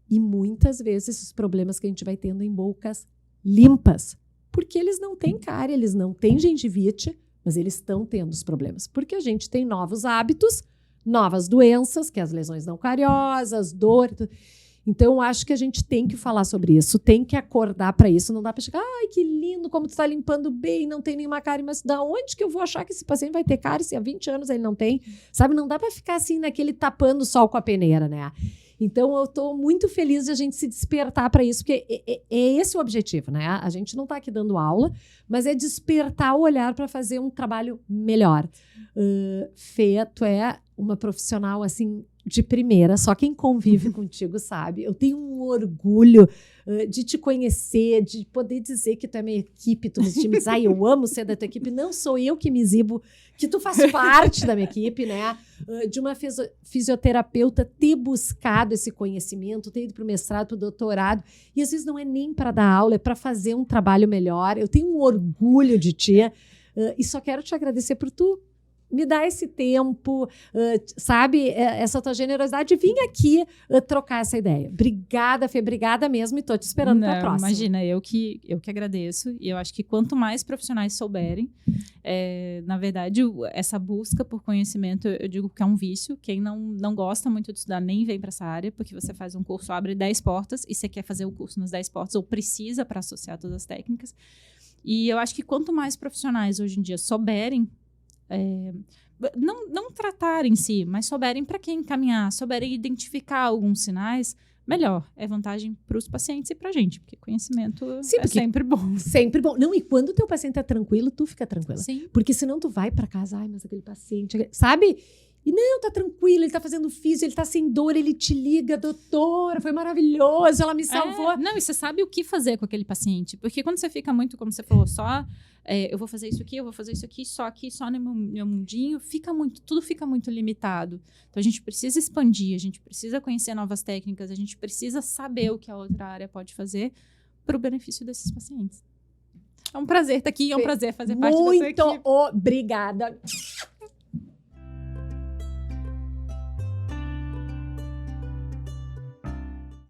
E muitas vezes esses problemas que a gente vai tendo em bocas limpas, porque eles não têm cárie, eles não têm gengivite, mas eles estão tendo os problemas. Porque a gente tem novos hábitos, novas doenças, que é as lesões não cariosas, dor... Então, eu acho que a gente tem que falar sobre isso, tem que acordar para isso. Não dá para chegar, ai, que lindo, como tu está limpando bem, não tem nenhuma cárie, mas da onde que eu vou achar que esse paciente vai ter cárie se há 20 anos ele não tem? Sabe, não dá para ficar assim naquele tapando o sol com a peneira, né? Então, eu estou muito feliz de a gente se despertar para isso, porque é esse o objetivo, né? A gente não está aqui dando aula, mas é despertar o olhar para fazer um trabalho melhor. Fê, tu é uma profissional, assim, de primeira, só quem convive contigo sabe. Eu tenho um orgulho de te conhecer, de poder dizer que tu é minha equipe, tu me diz, ai, eu amo ser da tua equipe. Não sou eu que me exibo, que tu faz parte da minha equipe, né? De uma fisioterapeuta ter buscado esse conhecimento, ter ido para o mestrado, para o doutorado, e às vezes não é nem para dar aula, é para fazer um trabalho melhor. Eu tenho um orgulho de ti e só quero te agradecer por tu me dar esse tempo, sabe, essa tua generosidade de vir aqui trocar essa ideia. Obrigada, Fê, obrigada mesmo, e tô te esperando para a próxima. Imagina, eu que agradeço, e eu acho que quanto mais profissionais souberem, na verdade, essa busca por conhecimento, eu digo que é um vício. Quem não gosta muito de estudar nem vem para essa área, porque você faz um curso, abre 10 portas, e você quer fazer o curso nas 10 portas, ou precisa para associar todas as técnicas. E eu acho que quanto mais profissionais hoje em dia souberem, não tratar em si, mas souberem para quem encaminhar, souberem identificar alguns sinais, melhor. É vantagem para os pacientes e para a gente, porque conhecimento é sempre bom. Sempre bom. Não, e quando o teu paciente é tranquilo, tu fica tranquila. Sim. Porque senão tu vai para casa, ai, mas aquele paciente, sabe? E não, tá tranquilo, ele tá fazendo físio, ele tá sem dor, ele te liga, doutora, foi maravilhoso, ela me salvou. Não, e você sabe o que fazer com aquele paciente. Porque quando você fica muito, como você falou, só eu vou fazer isso aqui, eu vou fazer isso aqui, só no meu mundinho, tudo fica muito limitado. Então a gente precisa expandir, a gente precisa conhecer novas técnicas, a gente precisa saber o que a outra área pode fazer para o benefício desses pacientes. É um prazer estar aqui, é um prazer fazer parte da sua equipe. Muito obrigada.